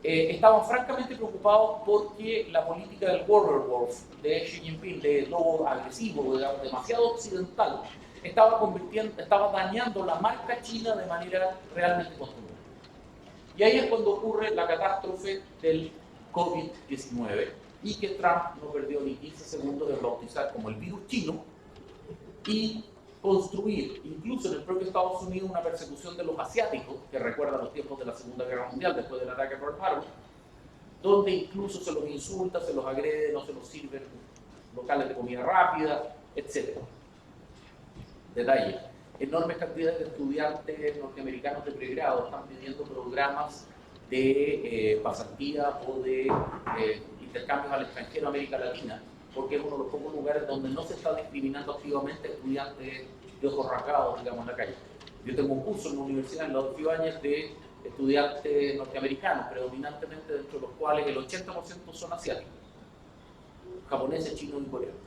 estaban francamente preocupados porque la política del Warrior Wolf de Xi Jinping, de lobo agresivo, demasiado occidental, estaba dañando la marca china de manera realmente contundente. Y ahí es cuando ocurre la catástrofe del COVID-19 y que Trump no perdió ni 15 segundos de bautizar como el virus chino y construir, incluso en el propio Estados Unidos, una persecución de los asiáticos, que recuerda los tiempos de la Segunda Guerra Mundial, después del ataque a Pearl Harbor, donde incluso se los insulta, se los agrede, no se los sirven locales de comida rápida, etc. Detalle: enormes cantidades de estudiantes norteamericanos de pregrado están pidiendo programas de pasantía o de intercambios al extranjero, América Latina, porque es uno de los pocos lugares donde no se está discriminando activamente a estudiantes de ojos rasgados, digamos, en la calle. Yo tengo un curso en la universidad en la Adolfo Ibáñez de estudiantes norteamericanos, predominantemente dentro de los cuales el 80% son asiáticos, japoneses, chinos y coreanos.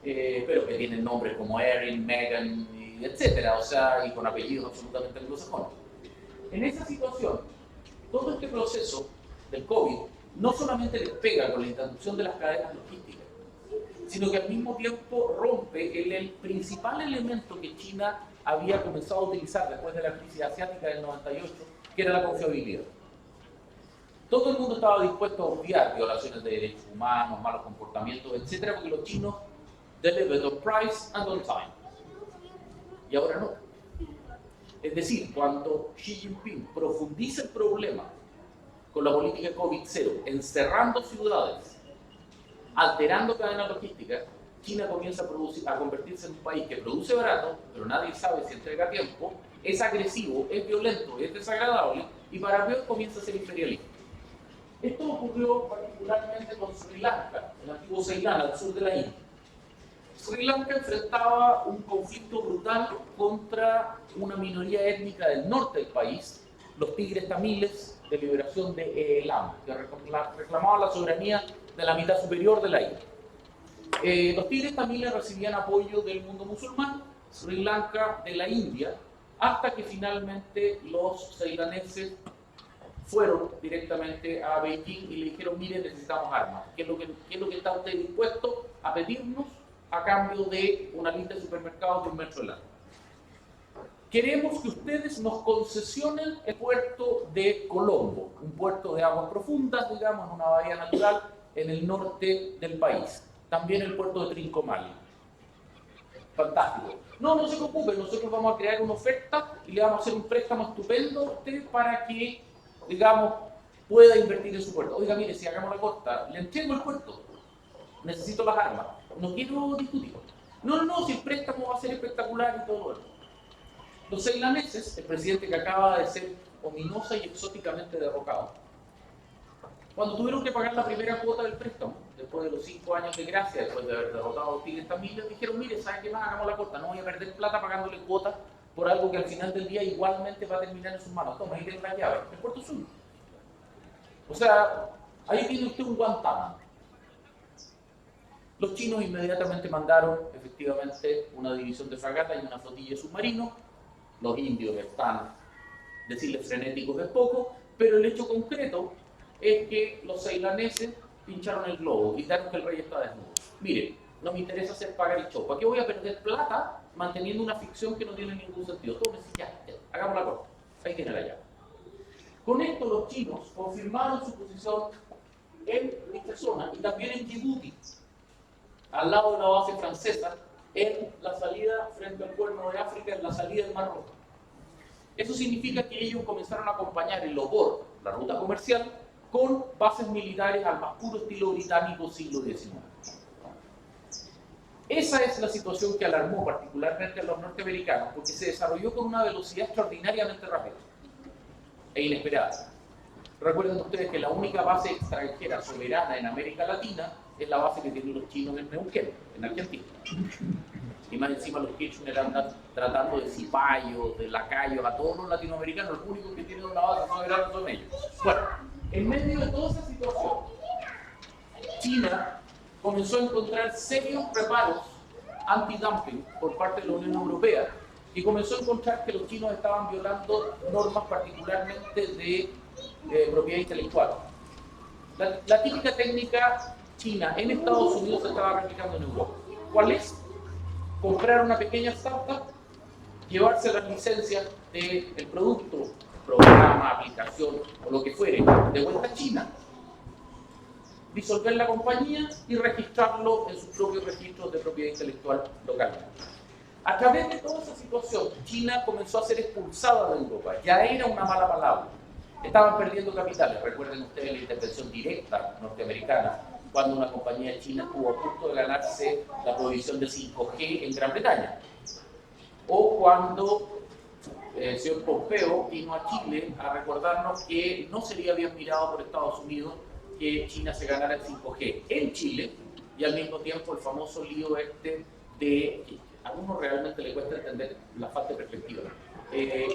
Pero que tienen nombres como Erin, Megan, etcétera, o sea, y con apellidos absolutamente anglosajones. En esa situación, todo este proceso del COVID no solamente les pega con la interrupción de las cadenas logísticas, sino que al mismo tiempo rompe el principal elemento que China había comenzado a utilizar después de la crisis asiática del 98, que era la confiabilidad. Todo el mundo estaba dispuesto a obviar violaciones de derechos humanos, malos comportamientos, etcétera, porque los chinos delivered on price and on time. Y ahora no. Es decir, cuando Xi Jinping profundiza el problema con la política de COVID-0, encerrando ciudades, alterando cadenas logísticas, China comienza a convertirse en un país que produce barato, pero nadie sabe si entrega a tiempo, es agresivo, es violento, es desagradable, y para peor comienza a ser imperialista. Esto ocurrió particularmente con Sri Lanka, el antiguo Ceilán, al sur de la India. Sri Lanka enfrentaba un conflicto brutal contra una minoría étnica del norte del país, los tigres tamiles de liberación de Elam, que reclamaban la soberanía de la mitad superior de la isla. Los tigres tamiles recibían apoyo del mundo musulmán, Sri Lanka de la India, hasta que finalmente los ceilaneses fueron directamente a Beijing y le dijeron: mire, necesitamos armas. ¿Qué es lo que está usted dispuesto a pedirnos a cambio de una lista de supermercados de 1 metro de largo? queremos que ustedes nos concesionen el puerto de Colombo, un puerto de aguas profundas, digamos, en una bahía natural en el norte del país. También el puerto de Trincomalee. Fantástico. No, no se preocupe, nosotros vamos a crear una oferta y le vamos a hacer un préstamo estupendo a usted para que, digamos, pueda invertir en su puerto. Oiga, mire, si hagamos la corta, le entrego el puerto, necesito las armas, no quiero discutir. No, si el préstamo va a ser espectacular y todo eso. Los ceilaneses, el presidente que acaba de ser ominosa y exóticamente derrocado, cuando tuvieron que pagar la primera cuota del préstamo, después de los 5 años de gracia, después de haber derrotado a Tigres Tamillas, dijeron, mire, ¿sabe qué más? Hagamos la corta, no voy a perder plata pagándole cuotas por algo que al final del día igualmente va a terminar en sus manos. Toma, ahí tiene la llave, el puerto es suyo. O sea, ahí tiene usted un Guantánamo. Los chinos inmediatamente mandaron, efectivamente, una división de fragatas y una flotilla de submarinos. Los indios están, decirles frenéticos es poco, pero el hecho concreto es que los ceilaneses pincharon el globo, gritaron que el rey está desnudo. Mire, no me interesa hacer pagar y show. ¿Para qué voy a perder plata manteniendo una ficción que no tiene ningún sentido? Tómese, ya, hagamos la cosa. Ahí tiene la llave. Con esto los chinos confirmaron su posición en esta zona y también en Djibouti, al lado de la base francesa, en la salida frente al Cuerno de África, en la salida del Mar Rojo. Eso significa que ellos comenzaron a acompañar el Lobor, la ruta comercial, con bases militares al más puro estilo británico siglo XIX. Esa es la situación que alarmó particularmente a los norteamericanos, porque se desarrolló con una velocidad extraordinariamente rápida e inesperada. Recuerden ustedes que la única base extranjera soberana en América Latina es la base que tienen los chinos en Neuquén, en Argentina. Y más encima los Kirchner andan tratando de cipayos, de lacayos a todos los latinoamericanos, los únicos que tienen una base soberana son ellos. Bueno, en medio de toda esa situación, China comenzó a encontrar serios reparos anti-dumping por parte de la Unión Europea y comenzó a encontrar que los chinos estaban violando normas particularmente de propiedad intelectual. La típica técnica china en Estados Unidos se estaba replicando en Europa. ¿Cuál es? Comprar una pequeña startup, llevarse las licencias del producto, programa, aplicación o lo que fuere, de vuelta a China, disolver la compañía y registrarlo en sus propios registros de propiedad intelectual localmente. A través de toda esa situación, China comenzó a ser expulsada de Europa. Ya era una mala palabra. Estaban perdiendo capitales. Recuerden ustedes la intervención directa norteamericana cuando una compañía china estuvo a punto de ganarse la provisión de 5G en Gran Bretaña. O cuando el señor Pompeo vino a Chile a recordarnos que no sería bien mirado por Estados Unidos que China se ganara el 5G en Chile, y al mismo tiempo el famoso lío este de, a uno realmente le cuesta entender la falta de perspectiva,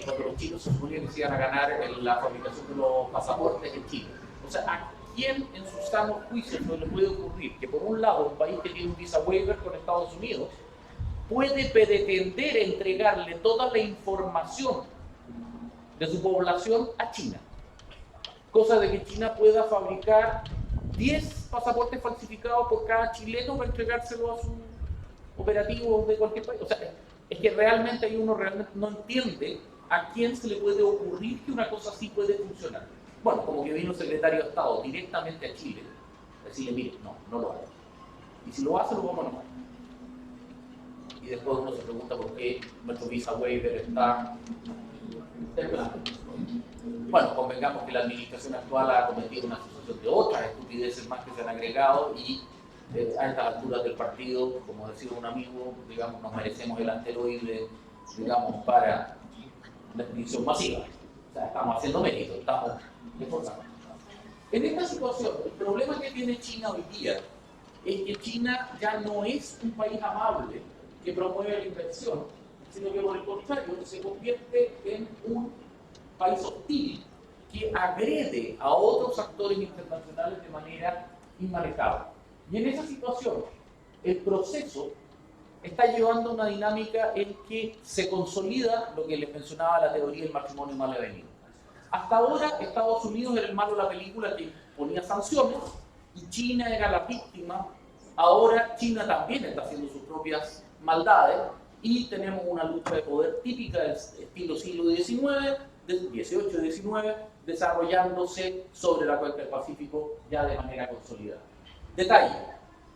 cuando los chinos se suponía que se iban a ganar en la fabricación de los pasaportes en Chile. O sea, ¿a quién en su sano juicio no le puede ocurrir que por un lado un país que tiene un visa waiver con Estados Unidos puede pretender entregarle toda la información de su población a China? Cosa de que China pueda fabricar 10 pasaportes falsificados por cada chileno para entregárselo a sus operativos de cualquier país. O sea, es que realmente ahí uno realmente no entiende a quién se le puede ocurrir que una cosa así puede funcionar. Bueno, como que vino el secretario de Estado directamente a Chile, decirle, mire, no lo haga. Y si lo hace, lo vamos a nomar. Y después uno se pregunta por qué nuestro visa waiver está temblando. Bueno, convengamos que la administración actual ha cometido una sucesión de otras estupideces más que se han agregado y a estas alturas del partido, como decía un amigo, digamos, nos merecemos el asteroide, digamos, para la extinción masiva. O sea, estamos haciendo mérito, estamos esforzando. En esta situación, el problema que tiene China hoy día es que China ya no es un país amable que promueve la inversión, sino que por el contrario se convierte en un país hostil que agrede a otros actores internacionales de manera inmanejable. Y en esa situación, el proceso está llevando a una dinámica en que se consolida lo que les mencionaba la teoría del matrimonio mal avenido. Hasta ahora, Estados Unidos era el malo de la película que ponía sanciones y China era la víctima. Ahora China también está haciendo sus propias maldades y tenemos una lucha de poder típica del estilo siglo XIX, del XVIII-XIX, desarrollándose sobre la cuenca del Pacífico ya de manera consolidada. Detalle,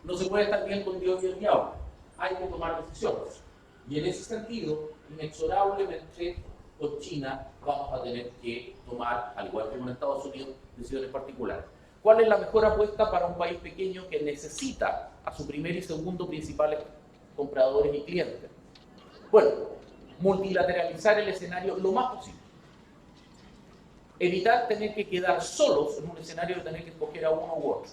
no se puede estar bien con Dios y el diablo, hay que tomar decisiones. Y en ese sentido, inexorablemente con China vamos a tener que tomar, al igual que con Estados Unidos, decisiones particulares. ¿Cuál es la mejor apuesta para un país pequeño que necesita a su primer y segundo principales compradores y clientes? Bueno, multilateralizar el escenario lo más posible. Evitar tener que quedar solos en un escenario de tener que escoger a uno u otro.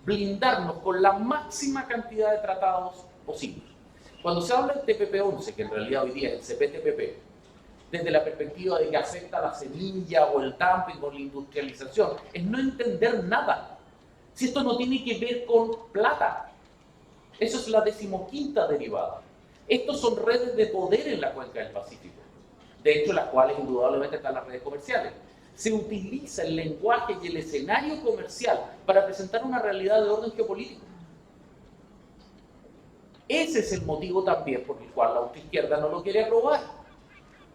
Blindarnos con la máxima cantidad de tratados posibles. Cuando se habla del TPP-11, que en realidad hoy día es el CPTPP, desde la perspectiva de que afecta a la semilla o el dumping o la industrialización, es no entender nada. Si esto no tiene que ver con plata, eso es la 15ª derivada. Estos son redes de poder en la cuenca del Pacífico, de hecho las cuales indudablemente están las redes comerciales. Se utiliza el lenguaje y el escenario comercial para presentar una realidad de orden geopolítico. Ese es el motivo también por el cual la ultraizquierda no lo quiere aprobar,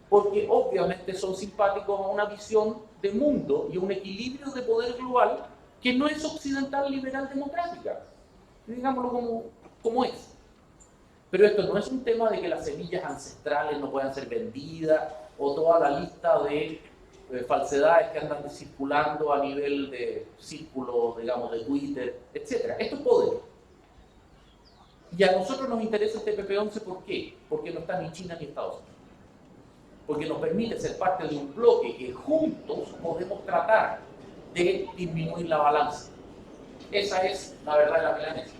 porque obviamente son simpáticos a una visión de mundo y a un equilibrio de poder global que no es occidental liberal democrática, digámoslo como es. Pero esto no es un tema de que las semillas ancestrales no puedan ser vendidas o toda la lista de falsedades que andan circulando a nivel de círculo, digamos, de Twitter, etc. Esto es poder. Y a nosotros nos interesa el TPP-11, ¿por qué? Porque no está ni China ni Estados Unidos. Porque nos permite ser parte de un bloque que juntos podemos tratar de disminuir la balanza. Esa es la verdad de la milanesa.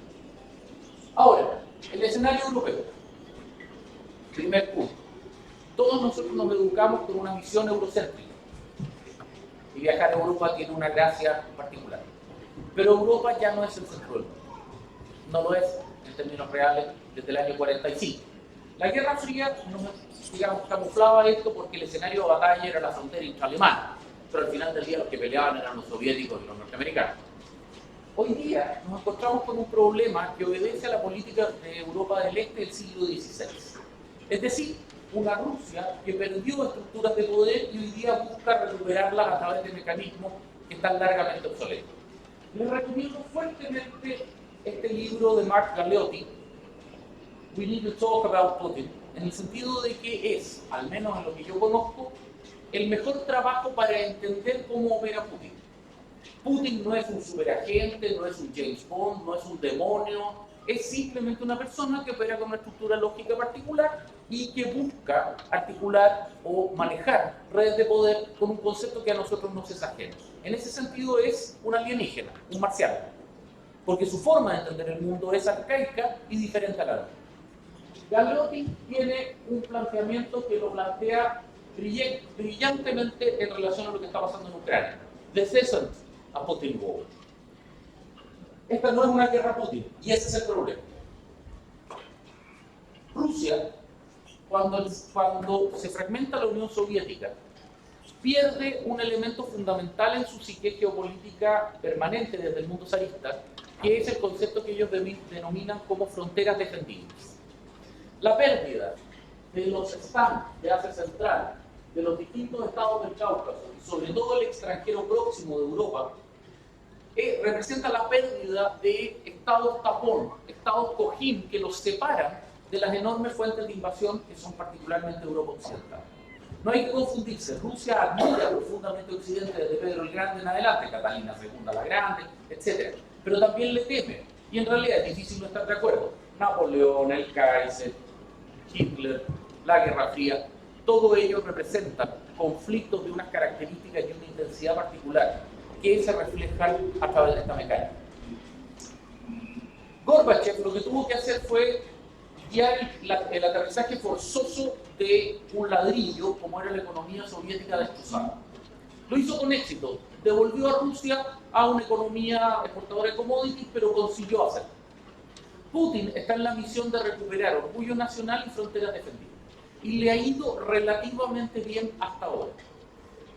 Ahora, el escenario europeo. Primer punto. Todos nosotros nos educamos con una visión eurocéntrica. Y viajar a Europa tiene una gracia particular. Pero Europa ya no es el centro del mundo. No lo es en términos reales desde el año 45. La Guerra Fría digamos, camuflaba esto porque el escenario de batalla era la frontera intra-alemana, pero al final del día los que peleaban eran los soviéticos y los norteamericanos. Hoy día nos encontramos con un problema que obedece a la política de Europa del Este del siglo XVI. Es decir, una Rusia que perdió estructuras de poder y hoy día busca recuperarlas a través de mecanismos que están largamente obsoletos. Les recomiendo fuertemente este libro de Mark Galeotti, We Need to Talk About Putin, en el sentido de que es, al menos en lo que yo conozco, el mejor trabajo para entender cómo opera Putin. Putin no es un superagente, no es un James Bond, no es un demonio, es simplemente una persona que opera con una estructura lógica particular y que busca articular o manejar redes de poder con un concepto que a nosotros nos es ajeno. En ese sentido es un alienígena, un marciano, porque su forma de entender el mundo es arcaica y diferente a la nuestra. Galeotti tiene un planteamiento que lo plantea brillantemente en relación a lo que está pasando en Ucrania. The Descent a Putin War. Esta no es una guerra Putin, y ese es el problema. Rusia, cuando se fragmenta la Unión Soviética, pierde un elemento fundamental en su psique geopolítica permanente desde el mundo zarista, que es el concepto que ellos denominan como fronteras defendibles. La pérdida de los stands de Asia Central, de los distintos estados del Cáucaso, y sobre todo el extranjero próximo de Europa, representa la pérdida de estados tapón, estados cojín, que los separan de las enormes fuentes de invasión que son particularmente Europa Occidental. No hay que confundirse, Rusia admira profundamente a Occidente desde Pedro el Grande en adelante, Catalina II la Grande, etc. Pero también le teme, y en realidad es difícil no estar de acuerdo. Napoleón, el Kaiser, Hitler, la Guerra Fría, todo ello representa conflictos de unas características y una intensidad particular que se reflejan a través de esta mecánica. Gorbachev lo que tuvo que hacer fue guiar el aterrizaje forzoso de un ladrillo, como era la economía soviética destrozada. Lo hizo con éxito, devolvió a Rusia a una economía exportadora de commodities, pero consiguió hacerlo. Putin está en la misión de recuperar orgullo nacional y fronteras defendidas. Y le ha ido relativamente bien hasta ahora.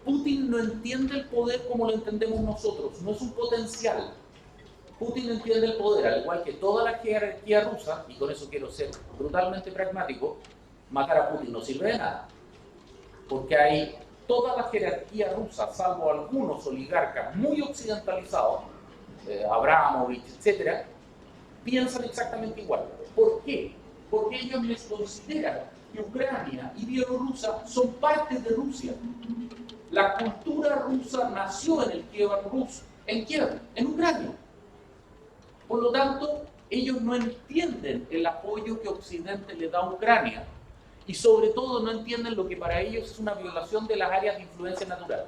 Putin no entiende el poder como lo entendemos nosotros, no es un potencial. Putin entiende el poder, al igual que toda la jerarquía rusa, y con eso quiero ser brutalmente pragmático, matar a Putin no sirve de nada, porque hay toda la jerarquía rusa, salvo algunos oligarcas muy occidentalizados, Abramovich, etcétera, piensan exactamente igual. ¿Por qué? Porque ellos les consideran que Ucrania y Bielorrusia son parte de Rusia. La cultura rusa nació en el Kiev ruso, en Kiev, en Ucrania. Por lo tanto, ellos no entienden el apoyo que Occidente le da a Ucrania y sobre todo no entienden lo que para ellos es una violación de las áreas de influencia natural.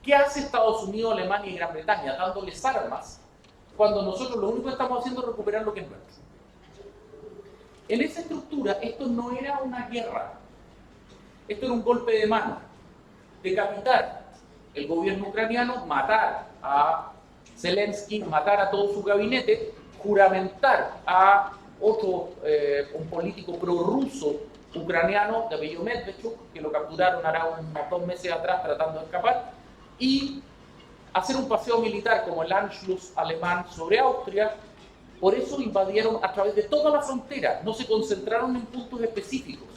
¿Qué hace Estados Unidos, Alemania y Gran Bretaña dándoles armas cuando nosotros lo único que estamos haciendo es recuperar lo que es nuestro? En esa estructura esto no era una guerra, esto era un golpe de mano, decapitar el gobierno ucraniano, matar a Zelensky, matar a todo su gabinete, juramentar a otro, un político prorruso ucraniano de apellido Medvedchuk, que lo capturaron hará unos 2 meses atrás tratando de escapar, y hacer un paseo militar como el Anschluss alemán sobre Austria. Por eso invadieron a través de toda la frontera, no se concentraron en puntos específicos,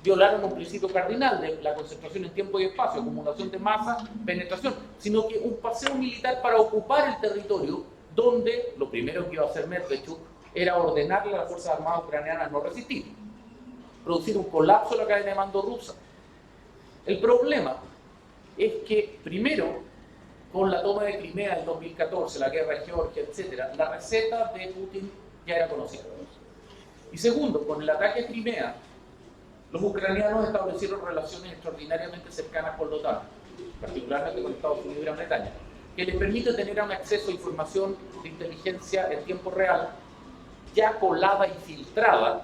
violaron un principio cardinal de la concentración en tiempo y espacio, acumulación de masa, penetración, sino que un paseo militar para ocupar el territorio donde lo primero que iba a hacer Medvedchuk era ordenarle a las Fuerzas Armadas ucranianas no resistir, producir un colapso de la cadena de mando rusa. El problema es que, primero, con la toma de Crimea en 2014, la guerra de Georgia, etc., la receta de Putin ya era conocida. Y segundo, con el ataque a Crimea, los ucranianos establecieron relaciones extraordinariamente cercanas con la OTAN, particularmente con Estados Unidos y Gran Bretaña, que les permite tener un acceso a información de inteligencia en tiempo real, ya colada y filtrada,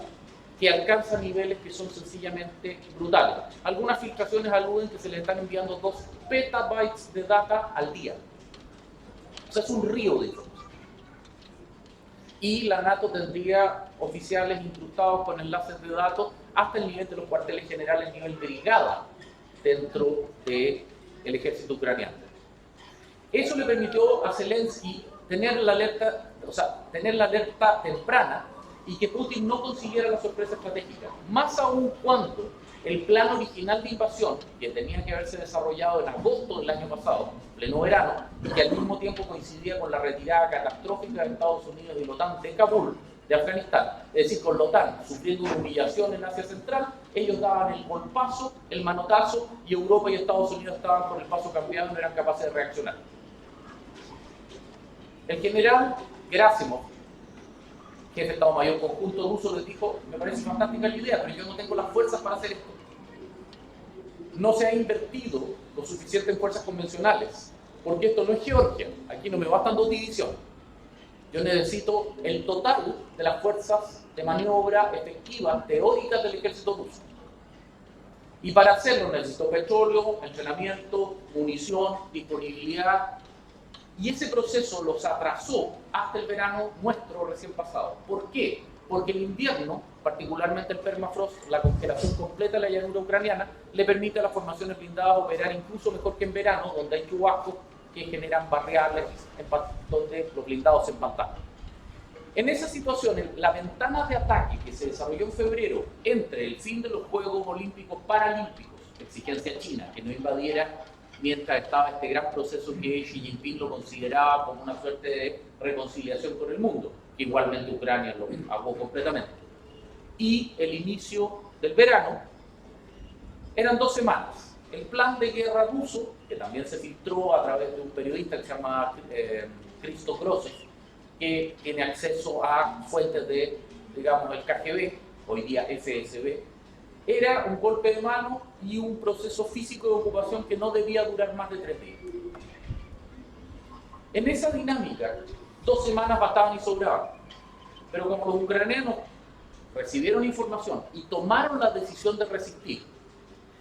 que alcanza niveles que son sencillamente brutales. Algunas filtraciones aluden que se les están enviando 2 petabytes de data al día. O sea, es un río de información. Y la NATO tendría oficiales incrustados con enlaces de datos hasta el nivel de los cuarteles generales, nivel brigada, dentro del ejército ucraniano. Eso le permitió a Zelensky tener la alerta temprana y que Putin no consiguiera la sorpresa estratégica. Más aún cuando el plan original de invasión, que tenía que haberse desarrollado en agosto del año pasado, pleno verano, y que al mismo tiempo coincidía con la retirada catastrófica de Estados Unidos y la OTAN de Kabul, de Afganistán, es decir, con la OTAN sufriendo una humillación en Asia Central, ellos daban el golpazo, el manotazo, y Europa y Estados Unidos estaban con el paso cambiado y no eran capaces de reaccionar. El general Gerasimov, jefe de Estado Mayor Conjunto ruso, les dijo: me parece fantástica la idea, pero yo no tengo las fuerzas para hacer esto. No se ha invertido lo suficiente en fuerzas convencionales, porque esto no es Georgia, aquí no me bastan 2 divisiones. Yo necesito el total de las fuerzas de maniobra efectivas, teóricas del ejército ruso. Y para hacerlo necesito petróleo, entrenamiento, munición, disponibilidad. Y ese proceso los atrasó hasta el verano nuestro recién pasado. ¿Por qué? Porque el invierno, particularmente el permafrost, la congelación completa de la llanura ucraniana, le permite a las formaciones blindadas operar incluso mejor que en verano, donde hay chubascos que generan barriales donde los blindados se empantanan. En esa situación, la ventana de ataque que se desarrolló en febrero entre el fin de los Juegos Olímpicos Paralímpicos, exigencia china, que no invadiera mientras estaba este gran proceso que Xi Jinping lo consideraba como una suerte de reconciliación con el mundo, que igualmente Ucrania lo ahogó completamente, y el inicio del verano, eran 2 semanas. El plan de guerra ruso, que también se filtró a través de un periodista que se llama Christo Grosse, que tiene acceso a fuentes de, digamos, el KGB, hoy día FSB, era un golpe de mano y un proceso físico de ocupación que no debía durar más de 3 días. En esa dinámica, 2 semanas bastaban y sobraban. Pero como los ucranianos recibieron información y tomaron la decisión de resistir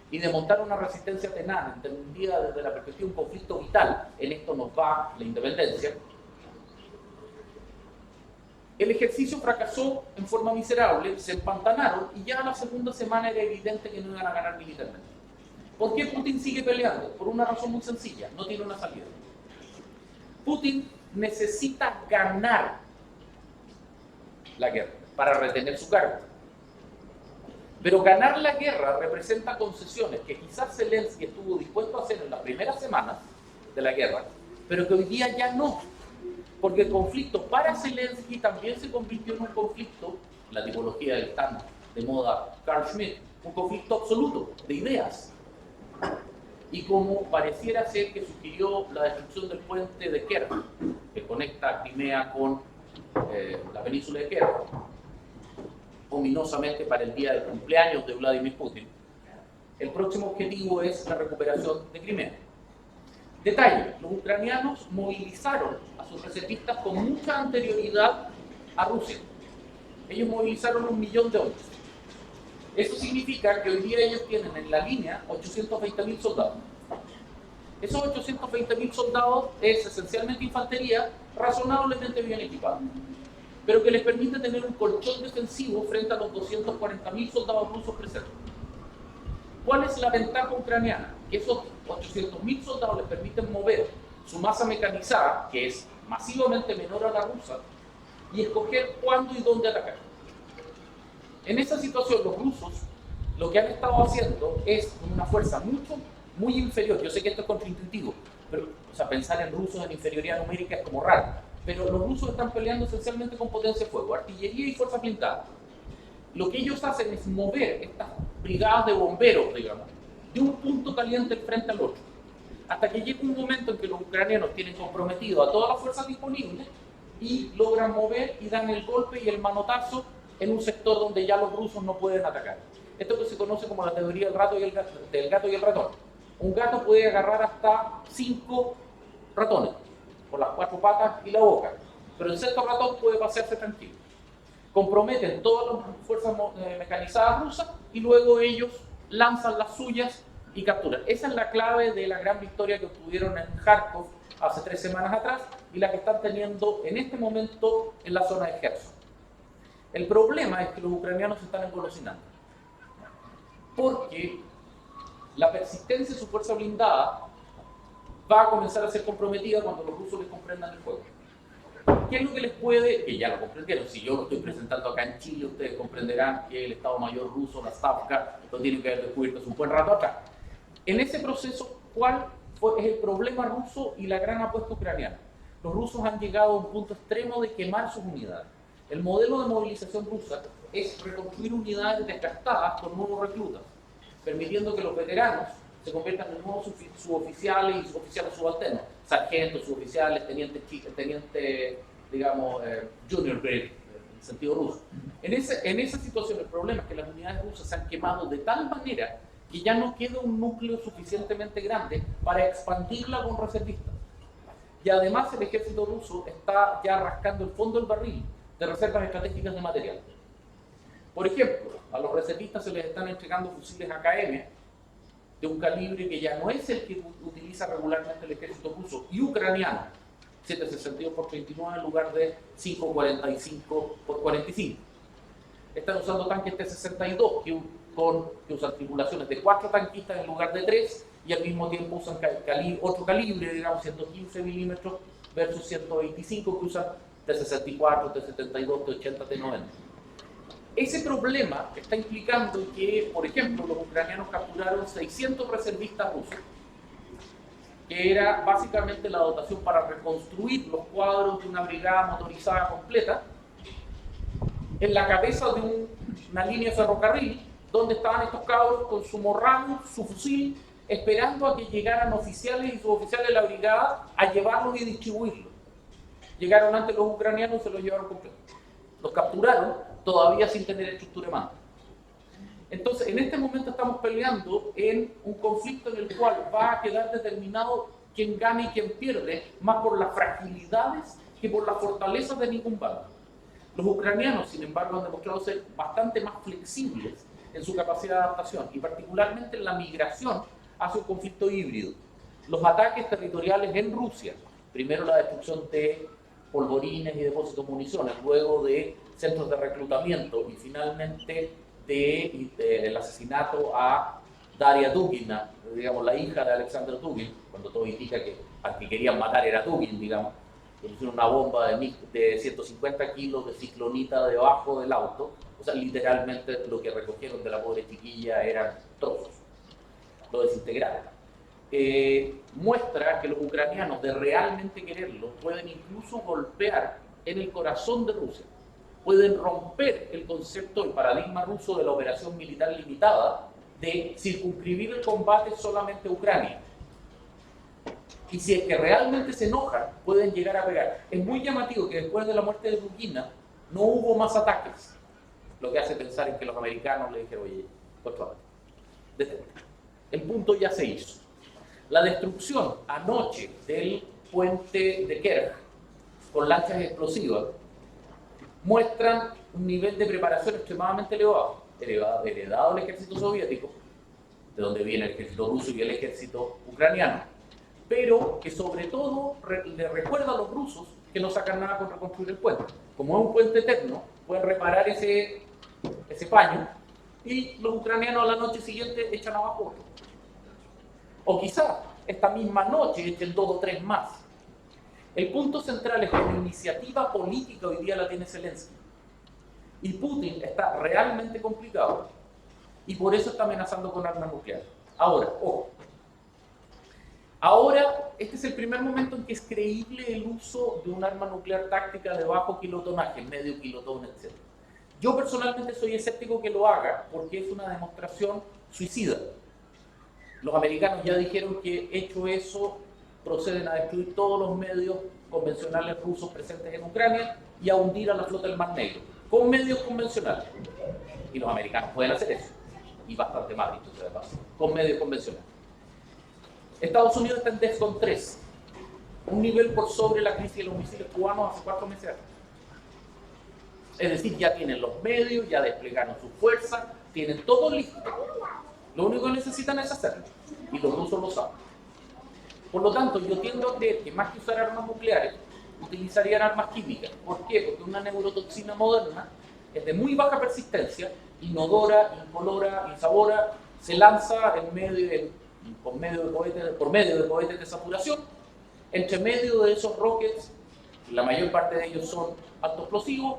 y de montar una resistencia tenaz, entendida desde la perspectiva de un conflicto vital, en esto nos va la independencia, el ejercicio fracasó en forma miserable, se empantanaron y ya la segunda semana era evidente que no iban a ganar militarmente. ¿Por qué Putin sigue peleando? Por una razón muy sencilla: no tiene una salida. Putin necesita ganar la guerra para retener su cargo. Pero ganar la guerra representa concesiones que quizás Zelensky estuvo dispuesto a hacer en las primeras semanas de la guerra, pero que hoy día ya no. Porque el conflicto para Zelensky también se convirtió en un conflicto, la tipología del tan de moda Carl Schmitt, un conflicto absoluto de ideas. Y como pareciera ser que sugirió la destrucción del puente de Kerch, que conecta Crimea con la península de Kerch, ominosamente para el día del cumpleaños de Vladimir Putin, el próximo objetivo es la recuperación de Crimea. Detalle, los ucranianos movilizaron a sus reservistas con mucha anterioridad a Rusia. Ellos movilizaron 1 millón de hombres. Eso significa que hoy día ellos tienen en la línea 820.000 soldados. Esos 820.000 soldados es esencialmente infantería razonablemente bien equipada, pero que les permite tener un colchón defensivo frente a los 240.000 soldados rusos presentes. ¿Cuál es la ventaja ucraniana? Que esos 800.000 soldados les permiten mover su masa mecanizada, que es masivamente menor a la rusa, y escoger cuándo y dónde atacar. En esa situación, los rusos lo que han estado haciendo es con una fuerza muy inferior. Yo sé que esto es contraintuitivo, pero pensar en rusos en inferioridad numérica es como raro. Pero los rusos están peleando esencialmente con potencia de fuego, artillería y fuerzas blindadas. Lo que ellos hacen es mover estas brigadas de bomberos, digamos, de un punto caliente frente al otro, hasta que llega un momento en que los ucranianos tienen comprometido a todas las fuerzas disponibles y logran mover y dan el golpe y el manotazo en un sector donde ya los rusos no pueden atacar. Esto que se conoce como la teoría del gato y el ratón. Un gato puede agarrar hasta 5 ratones, por las 4 patas y la boca, pero el sexto ratón puede pasearse tranquilo. Comprometen todas las fuerzas mecanizadas rusas y luego ellos lanzan las suyas y capturan. Esa es la clave de la gran victoria que obtuvieron en Kharkov hace 3 semanas atrás y la que están teniendo en este momento en la zona de Kherson. El problema es que los ucranianos se están engolosinando, porque la persistencia de su fuerza blindada va a comenzar a ser comprometida cuando los rusos les comprendan el juego. ¿Qué es lo que les puede? Que ya lo comprendieron. Si yo lo estoy presentando acá en Chile, ustedes comprenderán que el Estado Mayor ruso, la Stavka, lo tienen que haber descubierto hace un buen rato atrás. En ese proceso, ¿cuál es el problema ruso y la gran apuesta ucraniana? Los rusos han llegado a un punto extremo de quemar sus unidades. El modelo de movilización rusa es reconstruir unidades desgastadas con nuevos reclutas, permitiendo que los veteranos se conviertan en nuevos suboficiales y suboficiales subalternos, sargentos, suboficiales, teniente, digamos, junior grade, en sentido ruso. En esa situación el problema es que las unidades rusas se han quemado de tal manera que ya no queda un núcleo suficientemente grande para expandirla con reservistas. Y además el ejército ruso está ya rascando el fondo del barril de reservas estratégicas de material. Por ejemplo, a los reservistas se les están entregando fusiles AKM de un calibre que ya no es el que utiliza regularmente el ejército ruso y ucraniano, 7.62x39 en lugar de 5.45x45. Están usando tanques T-62 que usan tripulaciones de 4 tanquistas en lugar de 3 y al mismo tiempo usan otro calibre, digamos 115 milímetros versus 125 que usan T-64, T-72, T-80, T-90. Ese problema está implicando que, por ejemplo, los ucranianos capturaron 600 reservistas rusos, que era básicamente la dotación para reconstruir los cuadros de una brigada motorizada completa, en la cabeza de una línea de ferrocarril, donde estaban estos cabros con su morrano, su fusil, esperando a que llegaran oficiales y suboficiales de la brigada a llevarlos y distribuirlos. Llegaron antes los ucranianos y se los llevaron completos. Los capturaron todavía sin tener estructura humana. Entonces, en este momento estamos peleando en un conflicto en el cual va a quedar determinado quién gana y quién pierde, más por las fragilidades que por las fortalezas de ningún bando. Los ucranianos, sin embargo, han demostrado ser bastante más flexibles en su capacidad de adaptación y particularmente en la migración hacia un conflicto híbrido. Los ataques territoriales en Rusia, primero la destrucción de polvorines y depósitos de municiones, luego de centros de reclutamiento y finalmente el asesinato a Daria Dugina, digamos la hija de Alexander Dugin, cuando todo indica que al que querían matar era Dugin, digamos. le pusieron una bomba de 150 kilos de ciclonita debajo del auto. O sea, literalmente lo que recogieron de la pobre chiquilla eran trozos, lo desintegraron. Muestra que los ucranianos, de realmente quererlo, pueden incluso golpear en el corazón de Rusia. Pueden romper el concepto, el paradigma ruso de la operación militar limitada, de circunscribir el combate solamente a Ucrania. Y si es que realmente se enojan, pueden llegar a pegar. Es muy llamativo que después de la muerte de Dugina no hubo más ataques, lo que hace pensar en que los americanos le dijeron, oye, contrólate, detente. El punto ya se hizo. La destrucción anoche del puente de Kerch con lanchas explosivas muestran un nivel de preparación extremadamente heredado del ejército soviético, de donde viene el ejército ruso y el ejército ucraniano, pero que sobre todo le recuerda a los rusos que no sacan nada con reconstruir el puente. Como es un puente eterno, pueden reparar ese paño y los ucranianos a la noche siguiente echan abajo otro. O quizá esta misma noche echen 2 o 3 más. El punto central es que la iniciativa política hoy día la tiene Zelensky. Y Putin está realmente complicado y por eso está amenazando con armas nucleares. Ahora, ojo. Ahora, este es el primer momento en que es creíble el uso de un arma nuclear táctica de bajo kilotonaje, medio kilotón, etc. Yo personalmente soy escéptico que lo haga porque es una demostración suicida. Los americanos ya dijeron que, hecho eso, proceden a destruir todos los medios convencionales rusos presentes en Ucrania y a hundir a la flota del Mar Negro, con medios convencionales. Y los americanos pueden hacer eso, y bastante más, dicho sea de paso, con medios convencionales. Estados Unidos está en DEFCON 3, un nivel por sobre la crisis de los misiles cubanos hace 4 meses atrás. Es decir, ya tienen los medios, ya desplegaron su fuerza, tienen todo listo. Lo único que necesitan es hacerlo, y los rusos lo saben. Por lo tanto, yo tiendo a creer que más que usar armas nucleares, utilizarían armas químicas. ¿Por qué? Porque una neurotoxina moderna es de muy baja persistencia, inodora, incolora, insabora, se lanza por medio de cohetes de saturación. Entre medio de esos rockets, la mayor parte de ellos son altoexplosivos,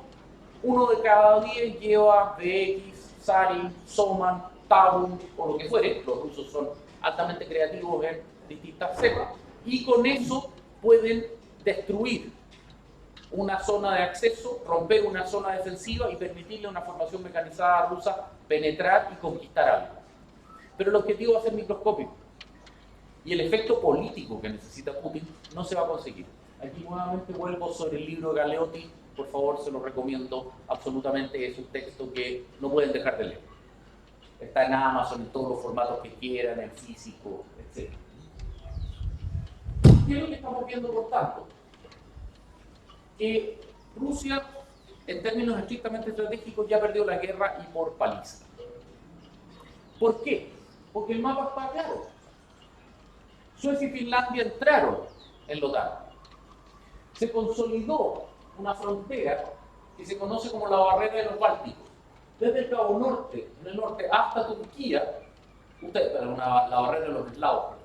1 de cada 10 lleva VX, Sarin, Soman, Tabun o lo que fuere. Los rusos son altamente creativos en distintas cepas, y con eso pueden destruir una zona de acceso, romper una zona defensiva y permitirle a una formación mecanizada rusa penetrar y conquistar algo. Pero el objetivo va a ser microscópico, y el efecto político que necesita Putin no se va a conseguir. Aquí nuevamente vuelvo sobre el libro de Galeotti, por favor, se lo recomiendo absolutamente, es un texto que no pueden dejar de leer. Está en Amazon, en todos los formatos que quieran, en físico, etc. ¿Qué es lo que estamos viendo, por tanto? Que Rusia, en términos estrictamente estratégicos, ya perdió la guerra y por paliza. ¿Por qué? Porque el mapa está claro. Suecia y Finlandia entraron en la OTAN. Se consolidó una frontera que se conoce como la barrera de los Bálticos. Desde el Cabo Norte, en el norte, hasta Turquía, la barrera de los eslavos,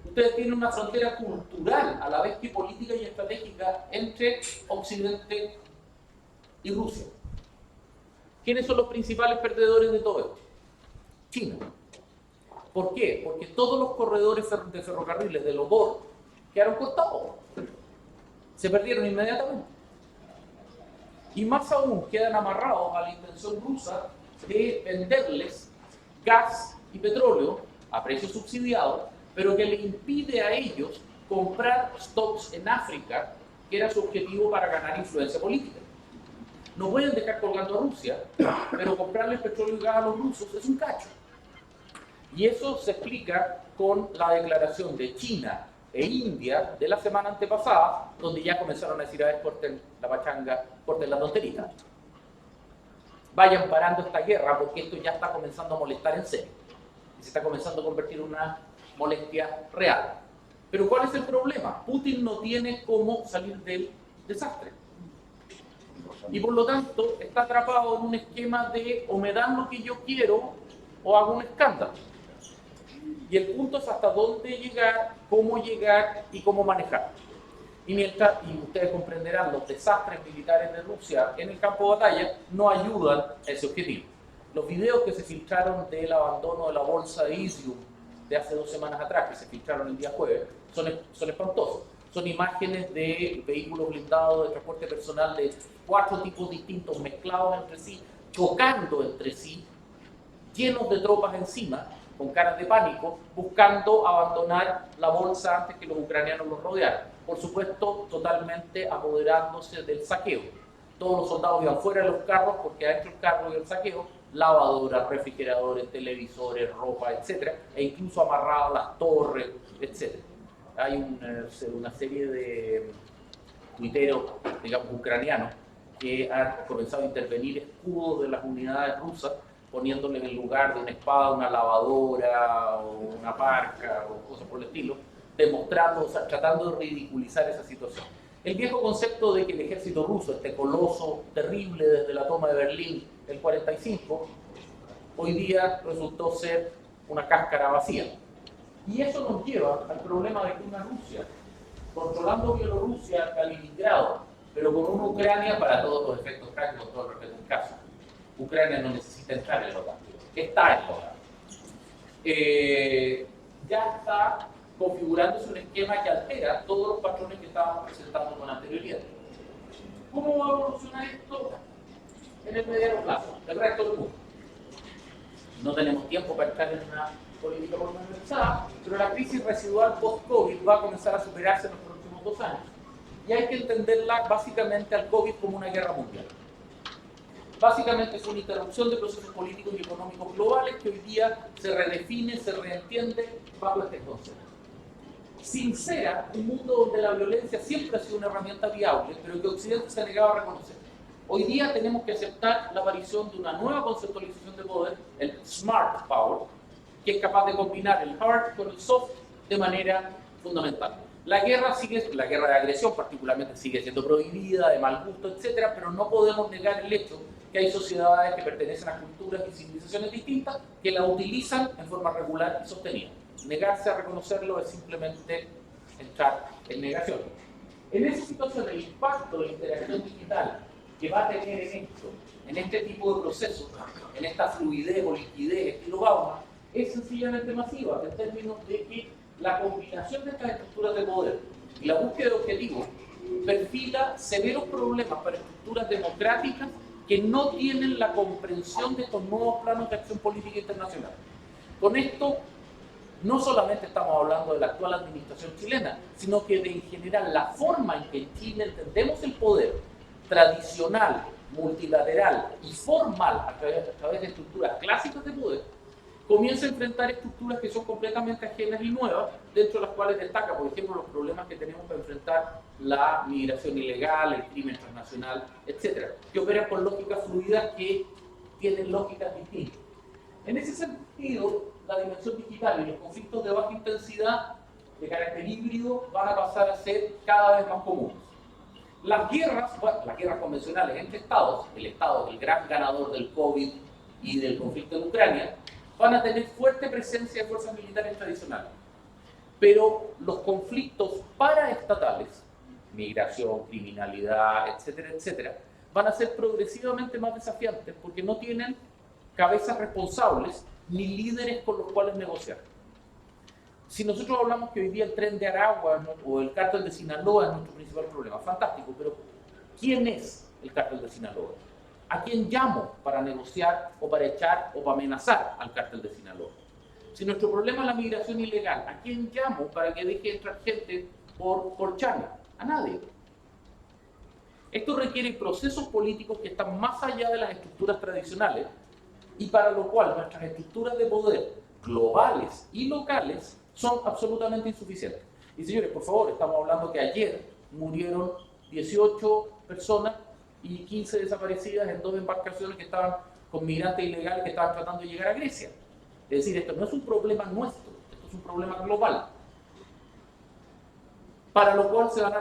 ustedes tienen una frontera cultural, a la vez que política y estratégica, entre Occidente y Rusia. ¿Quiénes son los principales perdedores de todo esto? China. ¿Por qué? Porque todos los corredores de ferrocarriles del OBOR quedaron cortados. Se perdieron inmediatamente. Y más aún quedan amarrados a la intención rusa de venderles gas y petróleo a precios subsidiados, pero que le impide a ellos comprar stocks en África, que era su objetivo para ganar influencia política. No pueden dejar colgando a Rusia, pero comprarles petróleo y gas a los rusos es un cacho. Y eso se explica con la declaración de China e India de la semana antepasada, donde ya comenzaron a decir, a ver, corten la pachanga, corten la tonterita. Vayan parando esta guerra porque esto ya está comenzando a molestar en serio. Y se está comenzando a convertir en una molestia real. Pero ¿cuál es el problema? Putin no tiene cómo salir del desastre. Y por lo tanto está atrapado en un esquema de o me dan lo que yo quiero o hago un escándalo. Y el punto es hasta dónde llegar y cómo manejar. y ustedes comprenderán, los desastres militares de Rusia en el campo de batalla no ayudan a ese objetivo. Los videos que se filtraron del abandono de la bolsa de Izium de hace 2 semanas atrás, que se filtraron el día jueves, son espantosos. Son imágenes de vehículos blindados de transporte personal de 4 tipos distintos, mezclados entre sí, chocando entre sí, llenos de tropas encima, con caras de pánico, buscando abandonar la bolsa antes que los ucranianos los rodearan. Por supuesto, totalmente apoderándose del saqueo. Todos los soldados iban fuera de los carros porque adentro del carro y el saqueo, lavadoras, refrigeradores, televisores, ropa, etc. E incluso amarradas las torres, etc. Hay una serie de tuiteros, digamos, ucranianos que han comenzado a intervenir escudos de las unidades rusas poniéndole en el lugar de una espada una lavadora o una parca o cosas por el estilo, demostrando, o sea, tratando de ridiculizar esa situación. El viejo concepto de que el ejército ruso, este coloso terrible desde la toma de Berlín del 45, hoy día resultó ser una cáscara vacía. Y eso nos lleva al problema de que una Rusia, controlando Bielorrusia, Kaliningrado, pero con una Ucrania, para todos los efectos prácticos, todos los respeto en caso, Ucrania no necesita entrar en la OTAN, está en la OTAN. Ya está configurándose un esquema que altera todos los patrones que estábamos presentando con anterioridad. ¿Cómo va a evolucionar esto en el mediano plazo? El resto del mundo. No tenemos tiempo para entrar en una política pormenorizada, pero la crisis residual post-COVID va a comenzar a superarse en los próximos 2 años. Y hay que entenderla básicamente al COVID como una guerra mundial. Básicamente es una interrupción de procesos políticos y económicos globales que hoy día se redefine, se reentiende bajo este concepto. Sincera, un mundo donde la violencia siempre ha sido una herramienta viable, pero que Occidente se ha negado a reconocer. Hoy día tenemos que aceptar la aparición de una nueva conceptualización de poder, el Smart Power, que es capaz de combinar el hard con el soft de manera fundamental. La guerra de agresión particularmente sigue siendo prohibida, de mal gusto, etc., pero no podemos negar el hecho que hay sociedades que pertenecen a culturas y civilizaciones distintas que la utilizan en forma regular y sostenida. Negarse a reconocerlo es simplemente entrar en negación. En esa situación, el impacto de la interacción digital que va a tener en esto, en este tipo de procesos, en esta fluidez o liquidez estilo Bauman, es sencillamente masiva, en términos de que la combinación de estas estructuras de poder y la búsqueda de objetivos perfila severos problemas para estructuras democráticas que no tienen la comprensión de estos nuevos planos de acción política internacional. Con esto, no solamente estamos hablando de la actual administración chilena, sino que de en general la forma en que en Chile entendemos el poder tradicional, multilateral y formal a través de estructuras clásicas de poder, comienza a enfrentar estructuras que son completamente ajenas y nuevas, dentro de las cuales destaca, por ejemplo, los problemas que tenemos para enfrentar la migración ilegal, el crimen transnacional, etc., que operan con lógicas fluidas que tienen lógicas distintas. En ese sentido, la dimensión digital y los conflictos de baja intensidad de carácter híbrido van a pasar a ser cada vez más comunes. Las guerras convencionales entre estados, el estado es el gran ganador del COVID y del conflicto en Ucrania, van a tener fuerte presencia de fuerzas militares tradicionales. Pero los conflictos paraestatales, migración, criminalidad, etcétera, etcétera, van a ser progresivamente más desafiantes porque no tienen cabezas responsables ni líderes con los cuales negociar. Si nosotros hablamos que hoy día el tren de Aragua, ¿no?, o el cártel de Sinaloa es nuestro principal problema, fantástico, pero ¿quién es el cártel de Sinaloa? ¿A quién llamo para negociar o para echar o para amenazar al cártel de Sinaloa? Si nuestro problema es la migración ilegal, ¿a quién llamo para que deje entrar gente por China? A nadie. Esto requiere procesos políticos que están más allá de las estructuras tradicionales y para lo cual nuestras estructuras de poder globales y locales son absolutamente insuficientes. Y señores, por favor, estamos hablando que ayer murieron 18 personas y 15 desaparecidas en 2 embarcaciones que estaban con migrantes ilegales que estaban tratando de llegar a Grecia. Es decir, esto no es un problema nuestro, esto es un problema global. Para lo cual se va a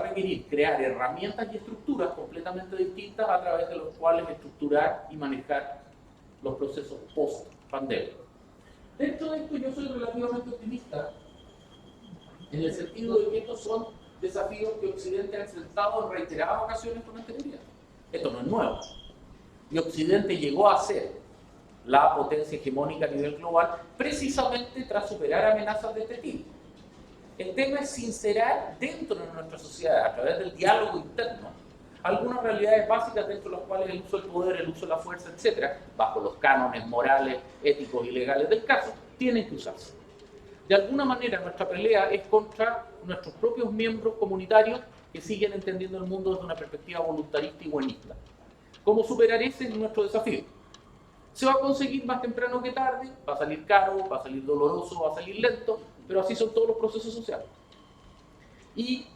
requerir crear herramientas y estructuras completamente distintas a través de los cuales estructurar y manejar los procesos post-pandemia. Dentro de esto yo soy relativamente optimista en el sentido de que estos son desafíos que Occidente ha enfrentado en reiteradas ocasiones con anterioridad. Esto no es nuevo. Y Occidente llegó a ser la potencia hegemónica a nivel global precisamente tras superar amenazas de este tipo. El tema es sincerar dentro de nuestra sociedad, a través del diálogo interno, algunas realidades básicas dentro de las cuales el uso del poder, el uso de la fuerza, etcétera, bajo los cánones morales, éticos y legales del caso, tienen que usarse. De alguna manera nuestra pelea es contra nuestros propios miembros comunitarios que siguen entendiendo el mundo desde una perspectiva voluntarista y buenista. ¿Cómo superar ese es nuestro desafío? Se va a conseguir más temprano que tarde, va a salir caro, va a salir doloroso, va a salir lento, pero así son todos los procesos sociales. Y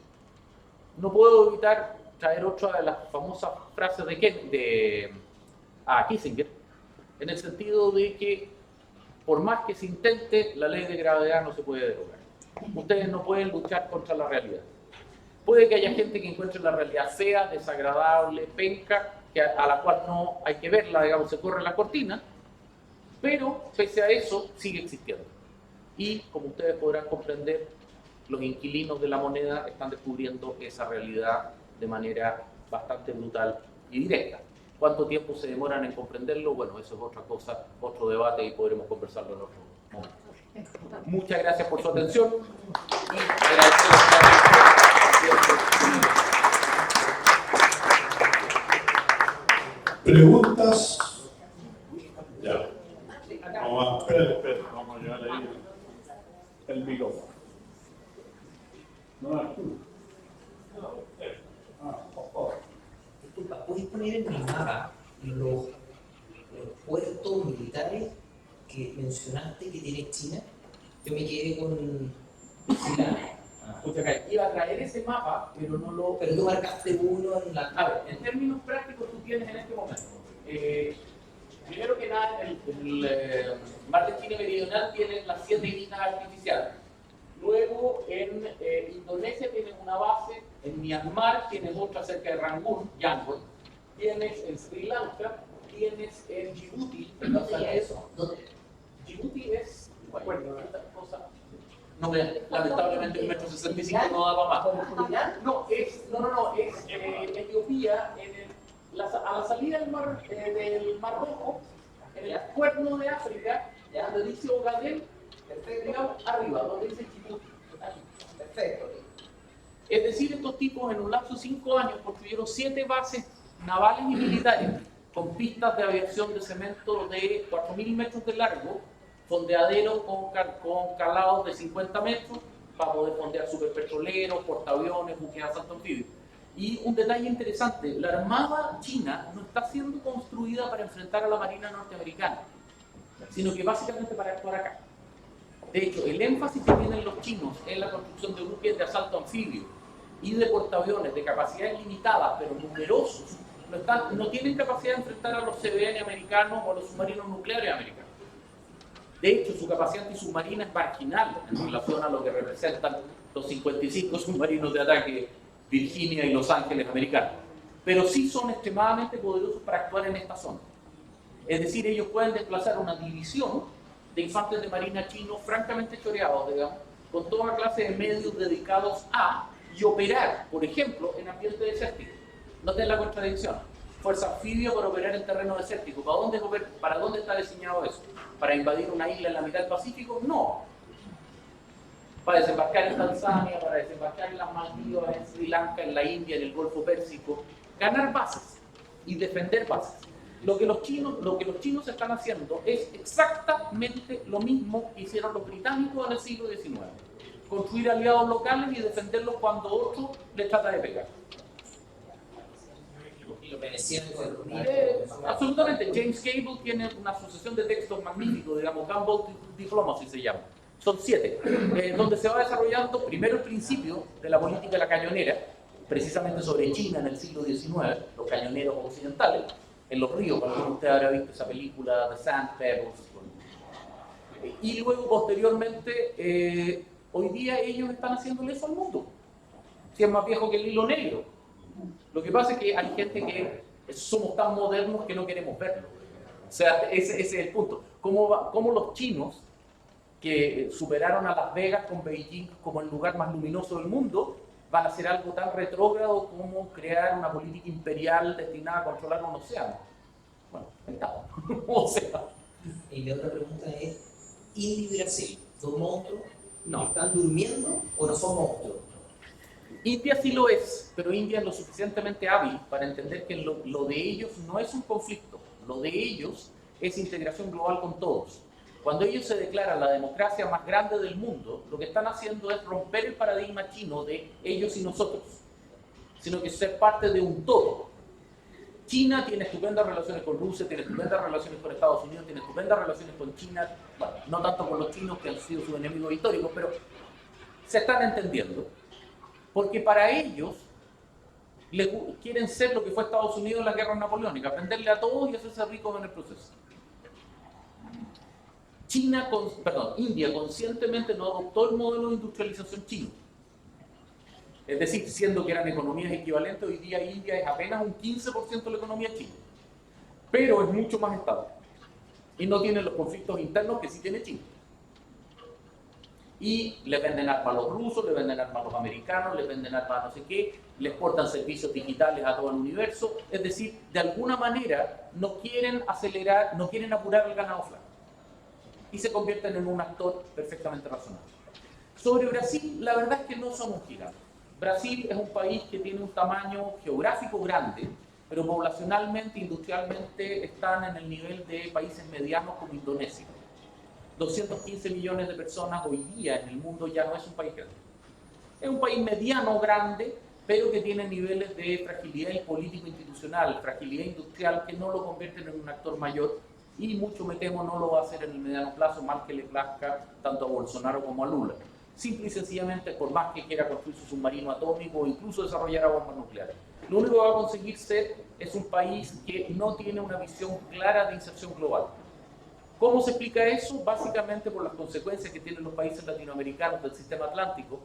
no puedo evitar traer otra de las famosas frases de Kissinger, en el sentido de que por más que se intente, la ley de gravedad no se puede derogar. Ustedes no pueden luchar contra la realidad. Puede que haya gente que encuentre la realidad fea, desagradable, penca, a la cual no hay que verla, digamos, se corre la cortina, pero pese a eso sigue existiendo. Y como ustedes podrán comprender, los inquilinos de la moneda están descubriendo esa realidad de manera bastante brutal y directa. ¿Cuánto tiempo se demoran en comprenderlo? Bueno, eso es otra cosa, otro debate y podremos conversarlo en otro momento. Muchas gracias por su atención y ¿Preguntas? Ya. Vamos a espera, vamos a llevar ahí El micrófono. No, Disculpa, ¿puedes poner en el mapa los puertos militares que mencionaste que tiene China? Yo me quedé con China. Iba a traer ese mapa, pero no lo... Pero tú marcaste uno en la... A ver, en términos prácticos tú tienes en este momento. Primero que nada, el mar de China Meridional tiene las 7 islas artificiales. Luego en Indonesia tienes una base, en Myanmar tienes otra cerca de Rangún, Yangon, tienes en Sri Lanka, tienes en Djibouti, en ¿Dónde es eso? ¿Dónde? Djibouti es, bueno, esta cosa, no, lamentablemente el metro 65 no da para más. No, es Etiopía, a la salida del Mar Rojo, en el cuerno de África, donde dice Ogaden, digamos arriba, donde dice Djibouti. Perfecto. Es decir, estos tipos en un lapso de 5 años construyeron 7 bases navales y militares con pistas de aviación de cemento de 4.000 metros de largo, fondeaderos con calados de 50 metros para poder fondear superpetroleros, portaaviones, buques de asalto anfibio. Y un detalle interesante, la Armada China no está siendo construida para enfrentar a la Marina norteamericana, sino que básicamente para actuar acá. De hecho, el énfasis que tienen los chinos en la construcción de buques de asalto anfibio y de portaaviones de capacidades limitadas, pero numerosos, no tienen capacidad de enfrentar a los CBN americanos o a los submarinos nucleares americanos. De hecho, su capacidad antisubmarina es marginal en relación a lo que representan los 55 submarinos de ataque Virginia y Los Ángeles americanos. Pero sí son extremadamente poderosos para actuar en esta zona. Es decir, ellos pueden desplazar una división de infantes de marina chinos francamente choreados, digamos, con toda clase de medios dedicados a y operar, por ejemplo, en ambiente desértico. Noten la contradicción. Fuerza anfibia para operar en terreno desértico. ¿Para dónde está diseñado eso? ¿Para invadir una isla en la mitad del Pacífico? No. Para desembarcar en Tanzania, para desembarcar en las Maldivas, en Sri Lanka, en la India, en el Golfo Pérsico. Ganar bases y defender bases. Lo que los chinos están haciendo es exactamente lo mismo que hicieron los británicos en el siglo XIX. Construir aliados locales y defenderlos cuando otro les trata de pegar. Y los venecianos con los Absolutamente. James Cable tiene una sucesión de textos magníficos, digamos, Campbell Diplomacy se llama. Son 7, donde se va desarrollando primero el principio de la política de la cañonera, precisamente sobre China en el siglo XIX, los cañoneros occidentales, en los ríos, algunos de ustedes habrá visto esa película The Sand Pebbles. Y luego, posteriormente, hoy día ellos están haciéndole eso al mundo. Si es más viejo que el hilo negro. Lo que pasa es que hay gente que somos tan modernos que no queremos verlo. O sea, ese es el punto. ¿Cómo los chinos, que superaron a Las Vegas con Beijing como el lugar más luminoso del mundo, van a hacer algo tan retrógrado como crear una política imperial destinada a controlar un océano. Bueno, estamos. O sea, Y la otra pregunta es, India y Brasil, ¿dos monstruos? no. ¿Están durmiendo o no son monstruos? India sí lo es, pero India es lo suficientemente hábil para entender que lo de ellos no es un conflicto, lo de ellos es integración global con todos. Cuando ellos se declaran la democracia más grande del mundo, lo que están haciendo es romper el paradigma chino de ellos y nosotros, sino que ser parte de un todo. China tiene estupendas relaciones con Rusia, tiene estupendas relaciones con Estados Unidos, tiene estupendas relaciones con China, bueno, no tanto con los chinos que han sido sus enemigos históricos, pero se están entendiendo. Porque para ellos quieren ser lo que fue Estados Unidos en la guerra napoleónica, aprenderle a todos y hacerse ricos en el proceso. India conscientemente no adoptó el modelo de industrialización chino. Es decir, siendo que eran economías equivalentes, hoy día India es apenas un 15% de la economía china. Pero es mucho más estable. Y no tiene los conflictos internos que sí tiene China. Y le venden armas a los rusos, le venden armas a los americanos, le venden armas a no sé qué, le exportan servicios digitales a todo el universo. Es decir, de alguna manera no quieren acelerar, no quieren apurar el ganado flaco. Y se convierten en un actor perfectamente razonable. Sobre Brasil, la verdad es que no son un gigante. Brasil es un país que tiene un tamaño geográfico grande, pero poblacionalmente, industrialmente, están en el nivel de países medianos como Indonesia. 215 millones de personas hoy día en el mundo ya no es un país grande. Es un país mediano, grande, pero que tiene niveles de fragilidad político-institucional, fragilidad industrial, que no lo convierten en un actor mayor y mucho me temo no lo va a hacer en el mediano plazo, mal que le plazca tanto a Bolsonaro como a Lula. Simple y sencillamente, por más que quiera construir su submarino atómico o incluso desarrollar bombas nucleares. Lo único que va a conseguir ser es un país que no tiene una visión clara de inserción global. ¿Cómo se explica eso? Básicamente por las consecuencias que tienen los países latinoamericanos del sistema atlántico,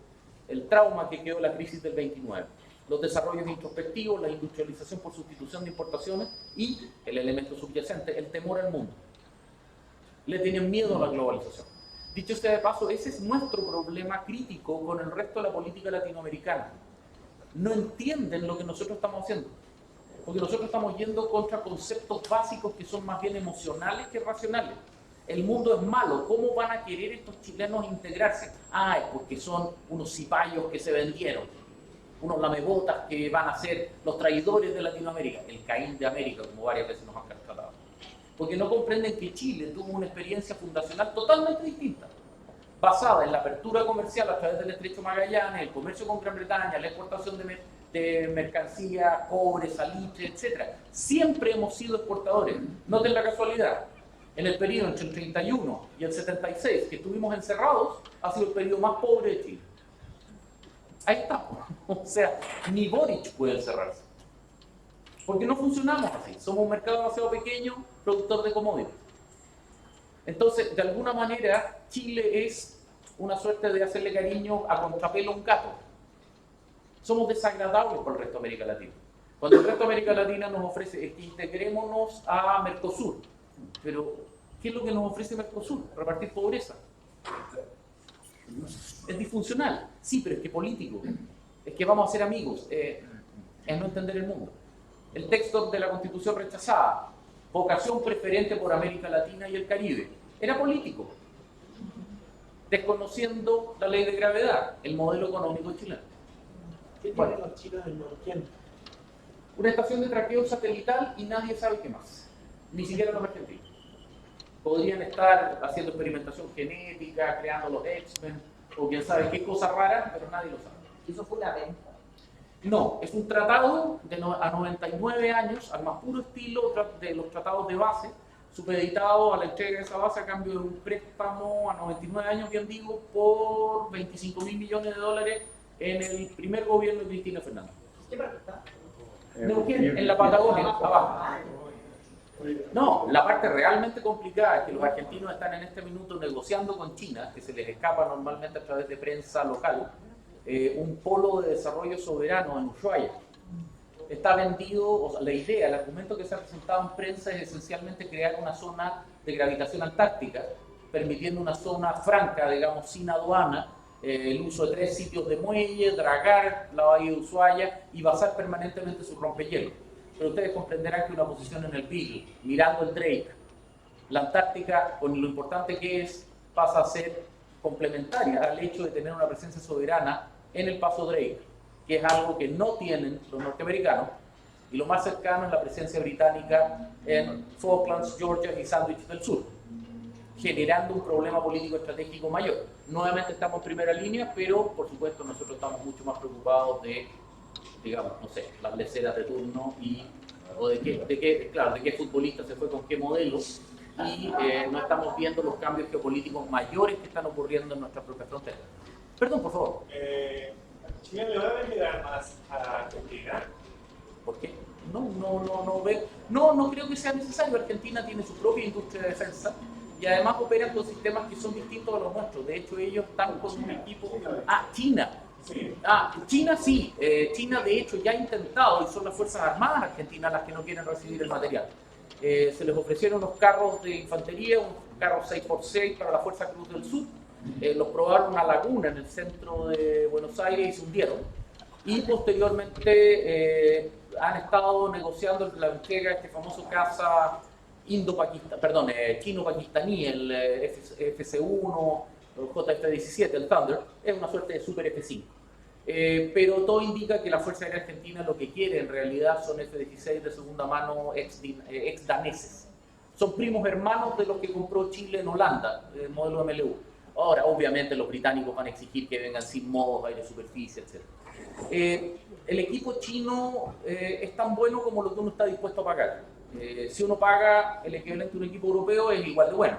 el trauma que quedó la crisis del 29, los desarrollos introspectivos, la industrialización por sustitución de importaciones y el elemento subyacente, el temor al mundo. Le tienen miedo a la globalización. Dicho sea de paso, ese es nuestro problema crítico con el resto de la política latinoamericana. No entienden lo que nosotros estamos haciendo. Porque nosotros estamos yendo contra conceptos básicos que son más bien emocionales que racionales. El mundo es malo, ¿cómo van a querer estos chilenos integrarse? Ah, es porque son unos cipayos que se vendieron, unos lamebotas que van a ser los traidores de Latinoamérica, el Caín de América, como varias veces nos han tratado. Porque no comprenden que Chile tuvo una experiencia fundacional totalmente distinta, basada en la apertura comercial a través del Estrecho Magallanes, el comercio con Gran Bretaña, la exportación de mercancía, cobre, salitre, etc. Siempre hemos sido exportadores. Noten la casualidad. En el periodo entre el 31 y el 76, que estuvimos encerrados, ha sido el periodo más pobre de Chile. Ahí está. O sea, ni Boric puede encerrarse. Porque no funcionamos así. Somos un mercado demasiado pequeño, productor de commodities. Entonces, de alguna manera, Chile es una suerte de hacerle cariño a contrapelo a un gato. Somos desagradables por el resto de América Latina. Cuando el resto de América Latina nos ofrece que integrémonos a Mercosur, pero ¿qué es lo que nos ofrece Mercosur? Repartir pobreza. Es disfuncional, sí, pero es que político, es que vamos a ser amigos, es no entender el mundo. El texto de la Constitución rechazada, vocación preferente por América Latina y el Caribe, era político, desconociendo la ley de gravedad, el modelo económico chileno. ¿Qué tienen los chinos en Neuquén? Una estación de traqueo satelital y nadie sabe qué más, ni siquiera los argentinos. Podrían estar haciendo experimentación genética, creando los X-Men, o quién sabe qué cosa rara, pero nadie lo sabe. ¿Eso fue una venta? No, es un tratado a 99 años, al más puro estilo de los tratados de base, supeditado a la entrega de esa base a cambio de un préstamo a 99 años, bien digo, por 25.000 millones de dólares en el primer gobierno de Cristina Fernández. ¿Qué parte está? Neuquén, en la Patagonia, abajo. No, la parte realmente complicada es que los argentinos están en este minuto negociando con China, que se les escapa normalmente a través de prensa local, un polo de desarrollo soberano en Ushuaia. Está vendido, o sea, la idea, el argumento que se ha presentado en prensa es esencialmente crear una zona de gravitación antártica, permitiendo una zona franca, digamos, sin aduana, el uso de 3 sitios de muelle, dragar la bahía de Ushuaia y basar permanentemente su rompehielo. Pero ustedes comprenderán que una posición en el Beagle, mirando el Drake, la Antártica, con lo importante que es, pasa a ser complementaria al hecho de tener una presencia soberana en el paso Drake, que es algo que no tienen los norteamericanos, y lo más cercano es la presencia británica en Falklands, Georgia y Sandwich del Sur, generando un problema político estratégico mayor. Nuevamente estamos en primera línea, pero por supuesto nosotros estamos mucho más preocupados de, digamos, no sé, las leceras de turno o de qué futbolista se fue con qué modelo, y no estamos viendo los cambios geopolíticos mayores que están ocurriendo en nuestras propias fronteras. Perdón, por favor. ¿Chile le va a vender más a Argentina? ¿Por qué? No creo que sea necesario. Argentina tiene su propia industria de defensa y además operan con sistemas que son distintos a los nuestros. De hecho, ellos están con un equipo... China. Sí. China sí. China, de hecho, ya ha intentado, y son las Fuerzas Armadas argentinas las que no quieren recibir el material. Se les ofrecieron unos carros de infantería, unos carros 6x6 para la Fuerza Cruz del Sur. Los probaron en una laguna en el centro de Buenos Aires y se hundieron. Y posteriormente han estado negociando la entrega de este famoso caza chino-pakistaní, el FC-1, el JF-17, el Thunder, es una suerte de Super F-5. Pero todo indica que la Fuerza Aérea Argentina lo que quiere en realidad son F-16 de segunda mano ex-daneses. Son primos hermanos de los que compró Chile en Holanda, el modelo MLU. Ahora, obviamente, los británicos van a exigir que vengan sin modos, aire de superficie, etc. El equipo chino es tan bueno como lo que uno está dispuesto a pagar. Si uno paga el equivalente de un equipo europeo, es igual de bueno.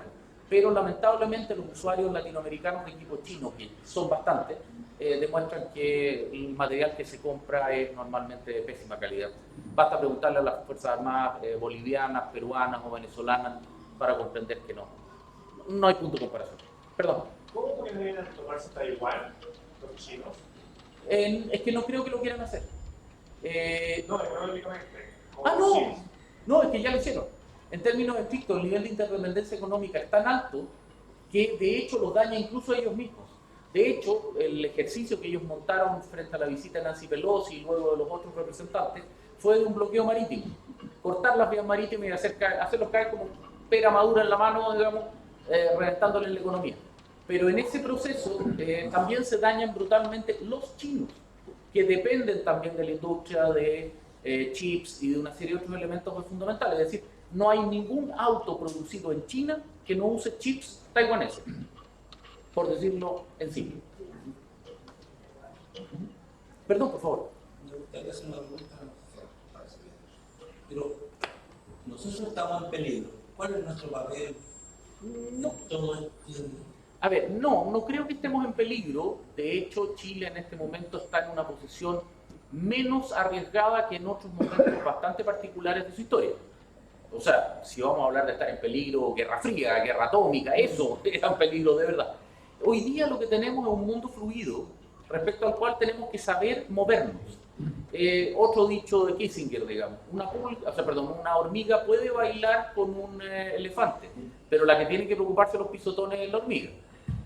Pero lamentablemente los usuarios latinoamericanos de equipos chinos, que son bastantes, demuestran que el material que se compra es normalmente de pésima calidad. Basta preguntarle a las Fuerzas Armadas bolivianas, peruanas o venezolanas para comprender que no hay punto de comparación. Perdón. ¿Cómo podrían tomarse Taiwán los chinos? Es que no creo que lo quieran hacer. No, económicamente. No, es que ya lo hicieron. En términos estrictos, el nivel de interdependencia económica es tan alto que de hecho los daña incluso a ellos mismos. De hecho, el ejercicio que ellos montaron frente a la visita de Nancy Pelosi y luego de los otros representantes fue de un bloqueo marítimo. Cortar las vías marítimas y hacerlos caer como pera madura en la mano, digamos, reventándole la economía. Pero en ese proceso también se dañan brutalmente los chinos, que dependen también de la industria de chips y de una serie de otros elementos muy fundamentales. Es decir, no hay ningún auto producido en China que no use chips taiwaneses, por decirlo en simple. Perdón, por favor. Me gustaría hacer una pregunta. Pero nosotros estamos en peligro. ¿Cuál es nuestro papel? No. Todo esto. A ver, no creo que estemos en peligro. De hecho, Chile en este momento está en una posición menos arriesgada que en otros momentos bastante particulares de su historia. O sea, si vamos a hablar de estar en peligro, guerra fría, guerra atómica, eso era un peligro de verdad. Hoy día lo que tenemos es un mundo fluido respecto al cual tenemos que saber movernos. Otro dicho de Kissinger, digamos, una hormiga puede bailar con un elefante, pero la que tiene que preocuparse de los pisotones es la hormiga.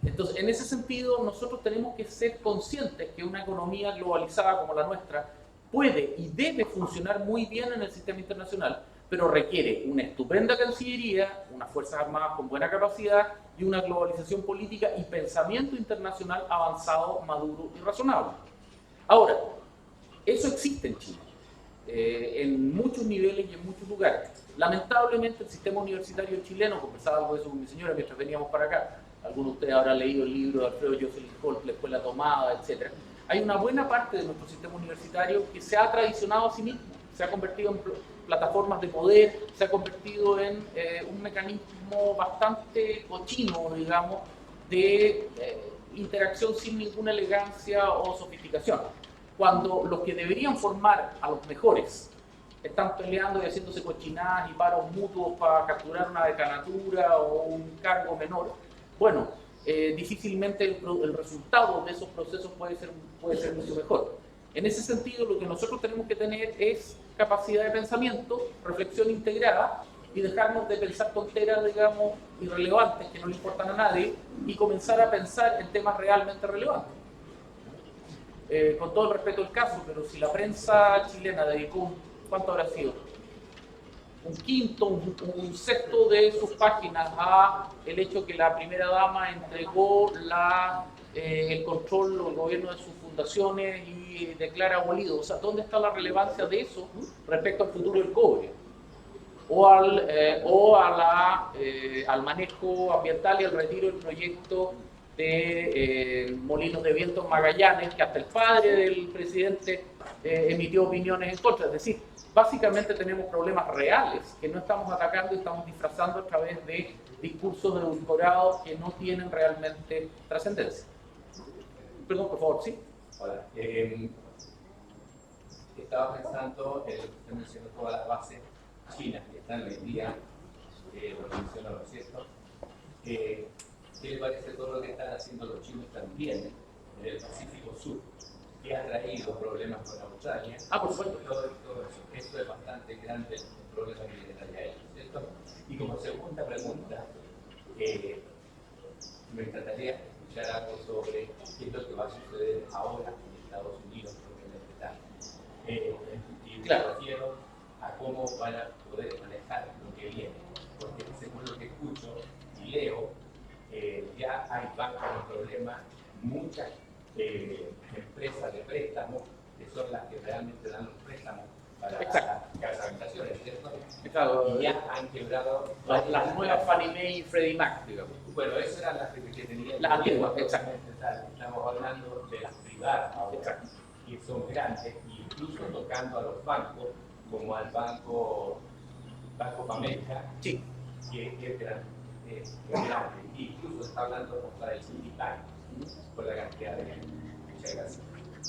Entonces, en ese sentido, nosotros tenemos que ser conscientes que una economía globalizada como la nuestra puede y debe funcionar muy bien en el sistema internacional, pero requiere una estupenda cancillería, unas fuerzas armadas con buena capacidad y una globalización política y pensamiento internacional avanzado, maduro y razonable. Ahora, eso existe en Chile, en muchos niveles y en muchos lugares. Lamentablemente el sistema universitario chileno, conversaba algo de eso con mi señora mientras veníamos para acá, algunos de ustedes habrán leído el libro de Alfredo Jocelyn Holt, La Escuela Tomada, etc. Hay una buena parte de nuestro sistema universitario que se ha traicionado a sí mismo, se ha convertido en plataformas de poder, se ha convertido en un mecanismo bastante cochino, digamos, de interacción sin ninguna elegancia o sofisticación. Cuando los que deberían formar a los mejores están peleando y haciéndose cochinadas y paros mutuos para capturar una decanatura o un cargo menor, bueno, difícilmente el resultado de esos procesos puede ser mucho mejor. En ese sentido, lo que nosotros tenemos que tener es capacidad de pensamiento, reflexión integrada y dejarnos de pensar tonteras, digamos, irrelevantes que no le importan a nadie y comenzar a pensar en temas realmente relevantes. Con todo el respeto del caso, pero si la prensa chilena dedicó, ¿cuánto habrá sido? Un quinto, un sexto de sus páginas a el hecho que la primera dama entregó el control o el gobierno de sus fundaciones y declara abolido. O sea, ¿dónde está la relevancia de eso respecto al futuro del cobre? O al manejo ambiental y al retiro del proyecto de molinos de viento en Magallanes, que hasta el padre del presidente emitió opiniones en contra. Es decir, básicamente tenemos problemas reales que no estamos atacando y estamos disfrazando a través de discursos edulcorados que no tienen realmente trascendencia. Perdón, por favor, ¿sí? Hola. Estaba pensando, usted mencionó todas las bases chinas que están hoy en día, lo mencionó, ¿no es cierto? ¿Qué le parece todo lo que están haciendo los chinos también en el Pacífico Sur? Que ha traído problemas con Australia. Por supuesto. Todo eso. Esto es bastante grande el problema que tienen allá ellos, ¿cierto? Y como segunda pregunta, me encantaría escuchar algo sobre qué es lo que va a suceder ahora en Estados Unidos, propiamente tal. Y me refiero a cómo van a poder manejar lo que viene, porque según lo que escucho y leo, ya hay bancos en problemas, muchas empresas de préstamos que son las que realmente dan los préstamos para las habitaciones, ¿cierto? Exacto. Y ya han quebrado las nuevas Fannie Mae y Freddie Mac, digamos. Bueno, esas eran las que tenían. Las antiguas, exacto. Estamos hablando de las privadas ahora, que son grandes, incluso tocando a los bancos, como al Banco América, sí, que es grande. Incluso está hablando contra el Citibank por la cantidad de gente. Muchas gracias.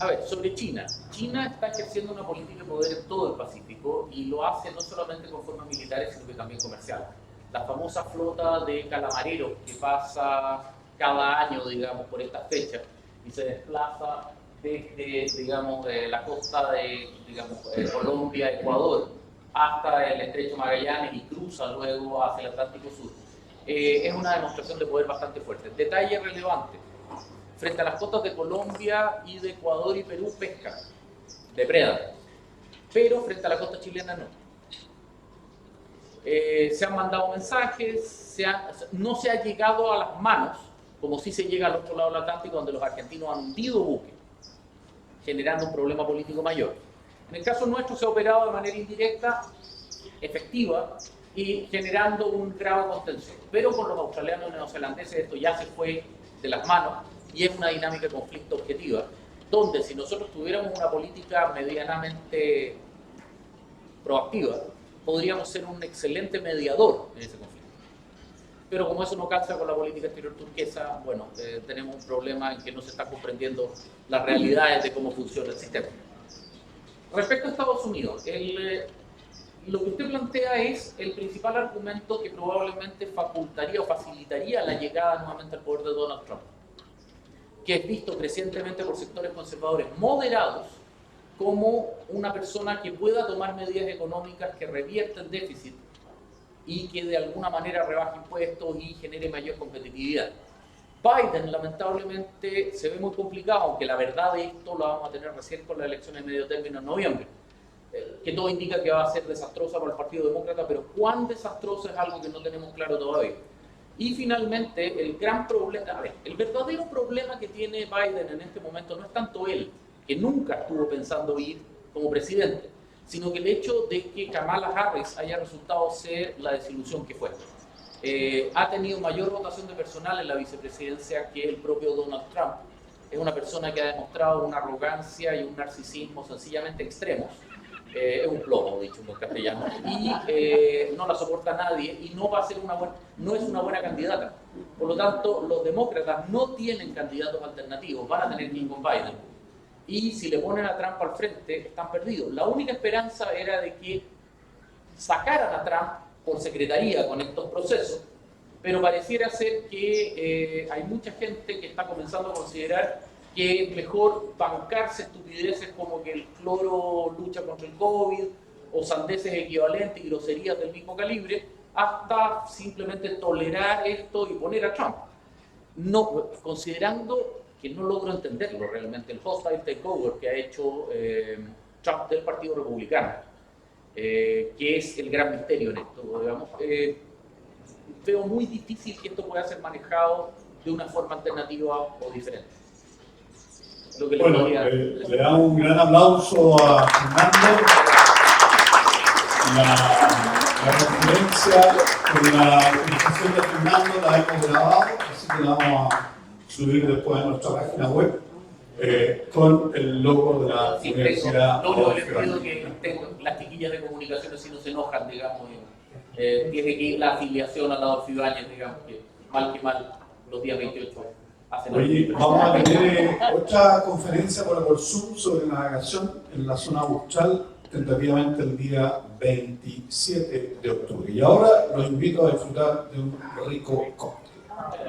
A ver, sobre China. China está ejerciendo una política de poder en todo el Pacífico y lo hace no solamente con formas militares, sino que también comerciales. La famosa flota de calamareros que pasa cada año, digamos, por esta fecha y se desplaza desde, digamos, la costa de, digamos, Colombia, Ecuador, hasta el estrecho Magallanes y cruza luego hacia el Atlántico Sur. Es una demostración de poder bastante fuerte. Detalle relevante. Frente a las costas de Colombia y de Ecuador y Perú pescan, depredan, pero frente a la costa chilena no. Se han mandado mensajes, no se ha llegado a las manos, como si se llega al otro lado del Atlántico, donde los argentinos han hundido buques, generando un problema político mayor. En el caso nuestro se ha operado de manera indirecta, efectiva, y generando un grave contención. Pero con los australianos y neozelandeses esto ya se fue de las manos, y es una dinámica de conflicto objetiva, donde si nosotros tuviéramos una política medianamente proactiva, podríamos ser un excelente mediador en ese conflicto. Pero como eso no calza con la política exterior turquesa, bueno, tenemos un problema en que no se está comprendiendo las realidades de cómo funciona el sistema. Respecto a Estados Unidos, lo que usted plantea es el principal argumento que probablemente facultaría o facilitaría la llegada nuevamente al poder de Donald Trump, que es visto crecientemente por sectores conservadores moderados como una persona que pueda tomar medidas económicas que revierten déficit y que de alguna manera rebaje impuestos y genere mayor competitividad. Biden, lamentablemente, se ve muy complicado, aunque la verdad de esto lo vamos a tener recién con las elecciones de medio término en noviembre, que todo indica que va a ser desastrosa para el Partido Demócrata, pero cuán desastrosa es algo que no tenemos claro todavía. Y finalmente, el gran problema, el verdadero problema que tiene Biden en este momento no es tanto él, que nunca estuvo pensando ir como presidente, sino que el hecho de que Kamala Harris haya resultado ser la desilusión que fue. Ha tenido mayor rotación de personal en la vicepresidencia que el propio Donald Trump. Es una persona que ha demostrado una arrogancia y un narcisismo sencillamente extremos. Es un plomo, dicho en castellano, y no la soporta nadie y no va a ser no es una buena candidata. Por lo tanto, los demócratas no tienen candidatos alternativos, van a tener que ir con Biden. Y si le ponen a Trump al frente, están perdidos. La única esperanza era de que sacaran a Trump por secretaría con estos procesos, pero pareciera ser que hay mucha gente que está comenzando a considerar que es mejor bancarse estupideces como que el cloro lucha contra el COVID o sandeces equivalentes y groserías del mismo calibre, hasta simplemente tolerar esto y poner a Trump. No, considerando que no logro entenderlo realmente, el hostile takeover que ha hecho Trump del Partido Republicano, que es el gran misterio en esto, digamos, veo muy difícil que esto pueda ser manejado de una forma alternativa o diferente. Lo que Bueno, le damos un gran aplauso a Fernando. La conferencia con la presentación de Fernando la hemos grabado, así que la vamos a subir después a nuestra página web con el logo de la Universidad. Lo único que les pido que las chiquillas de comunicaciones, si no se enojan, digamos, tiene que ir la afiliación al lado de Ibáñez, digamos, que mal, los días 28 hacen. Oye, vamos a tener otra conferencia por Zoom sobre navegación en la zona austral, tentativamente el día 27 de octubre. Y ahora los invito a disfrutar de un rico cóctel.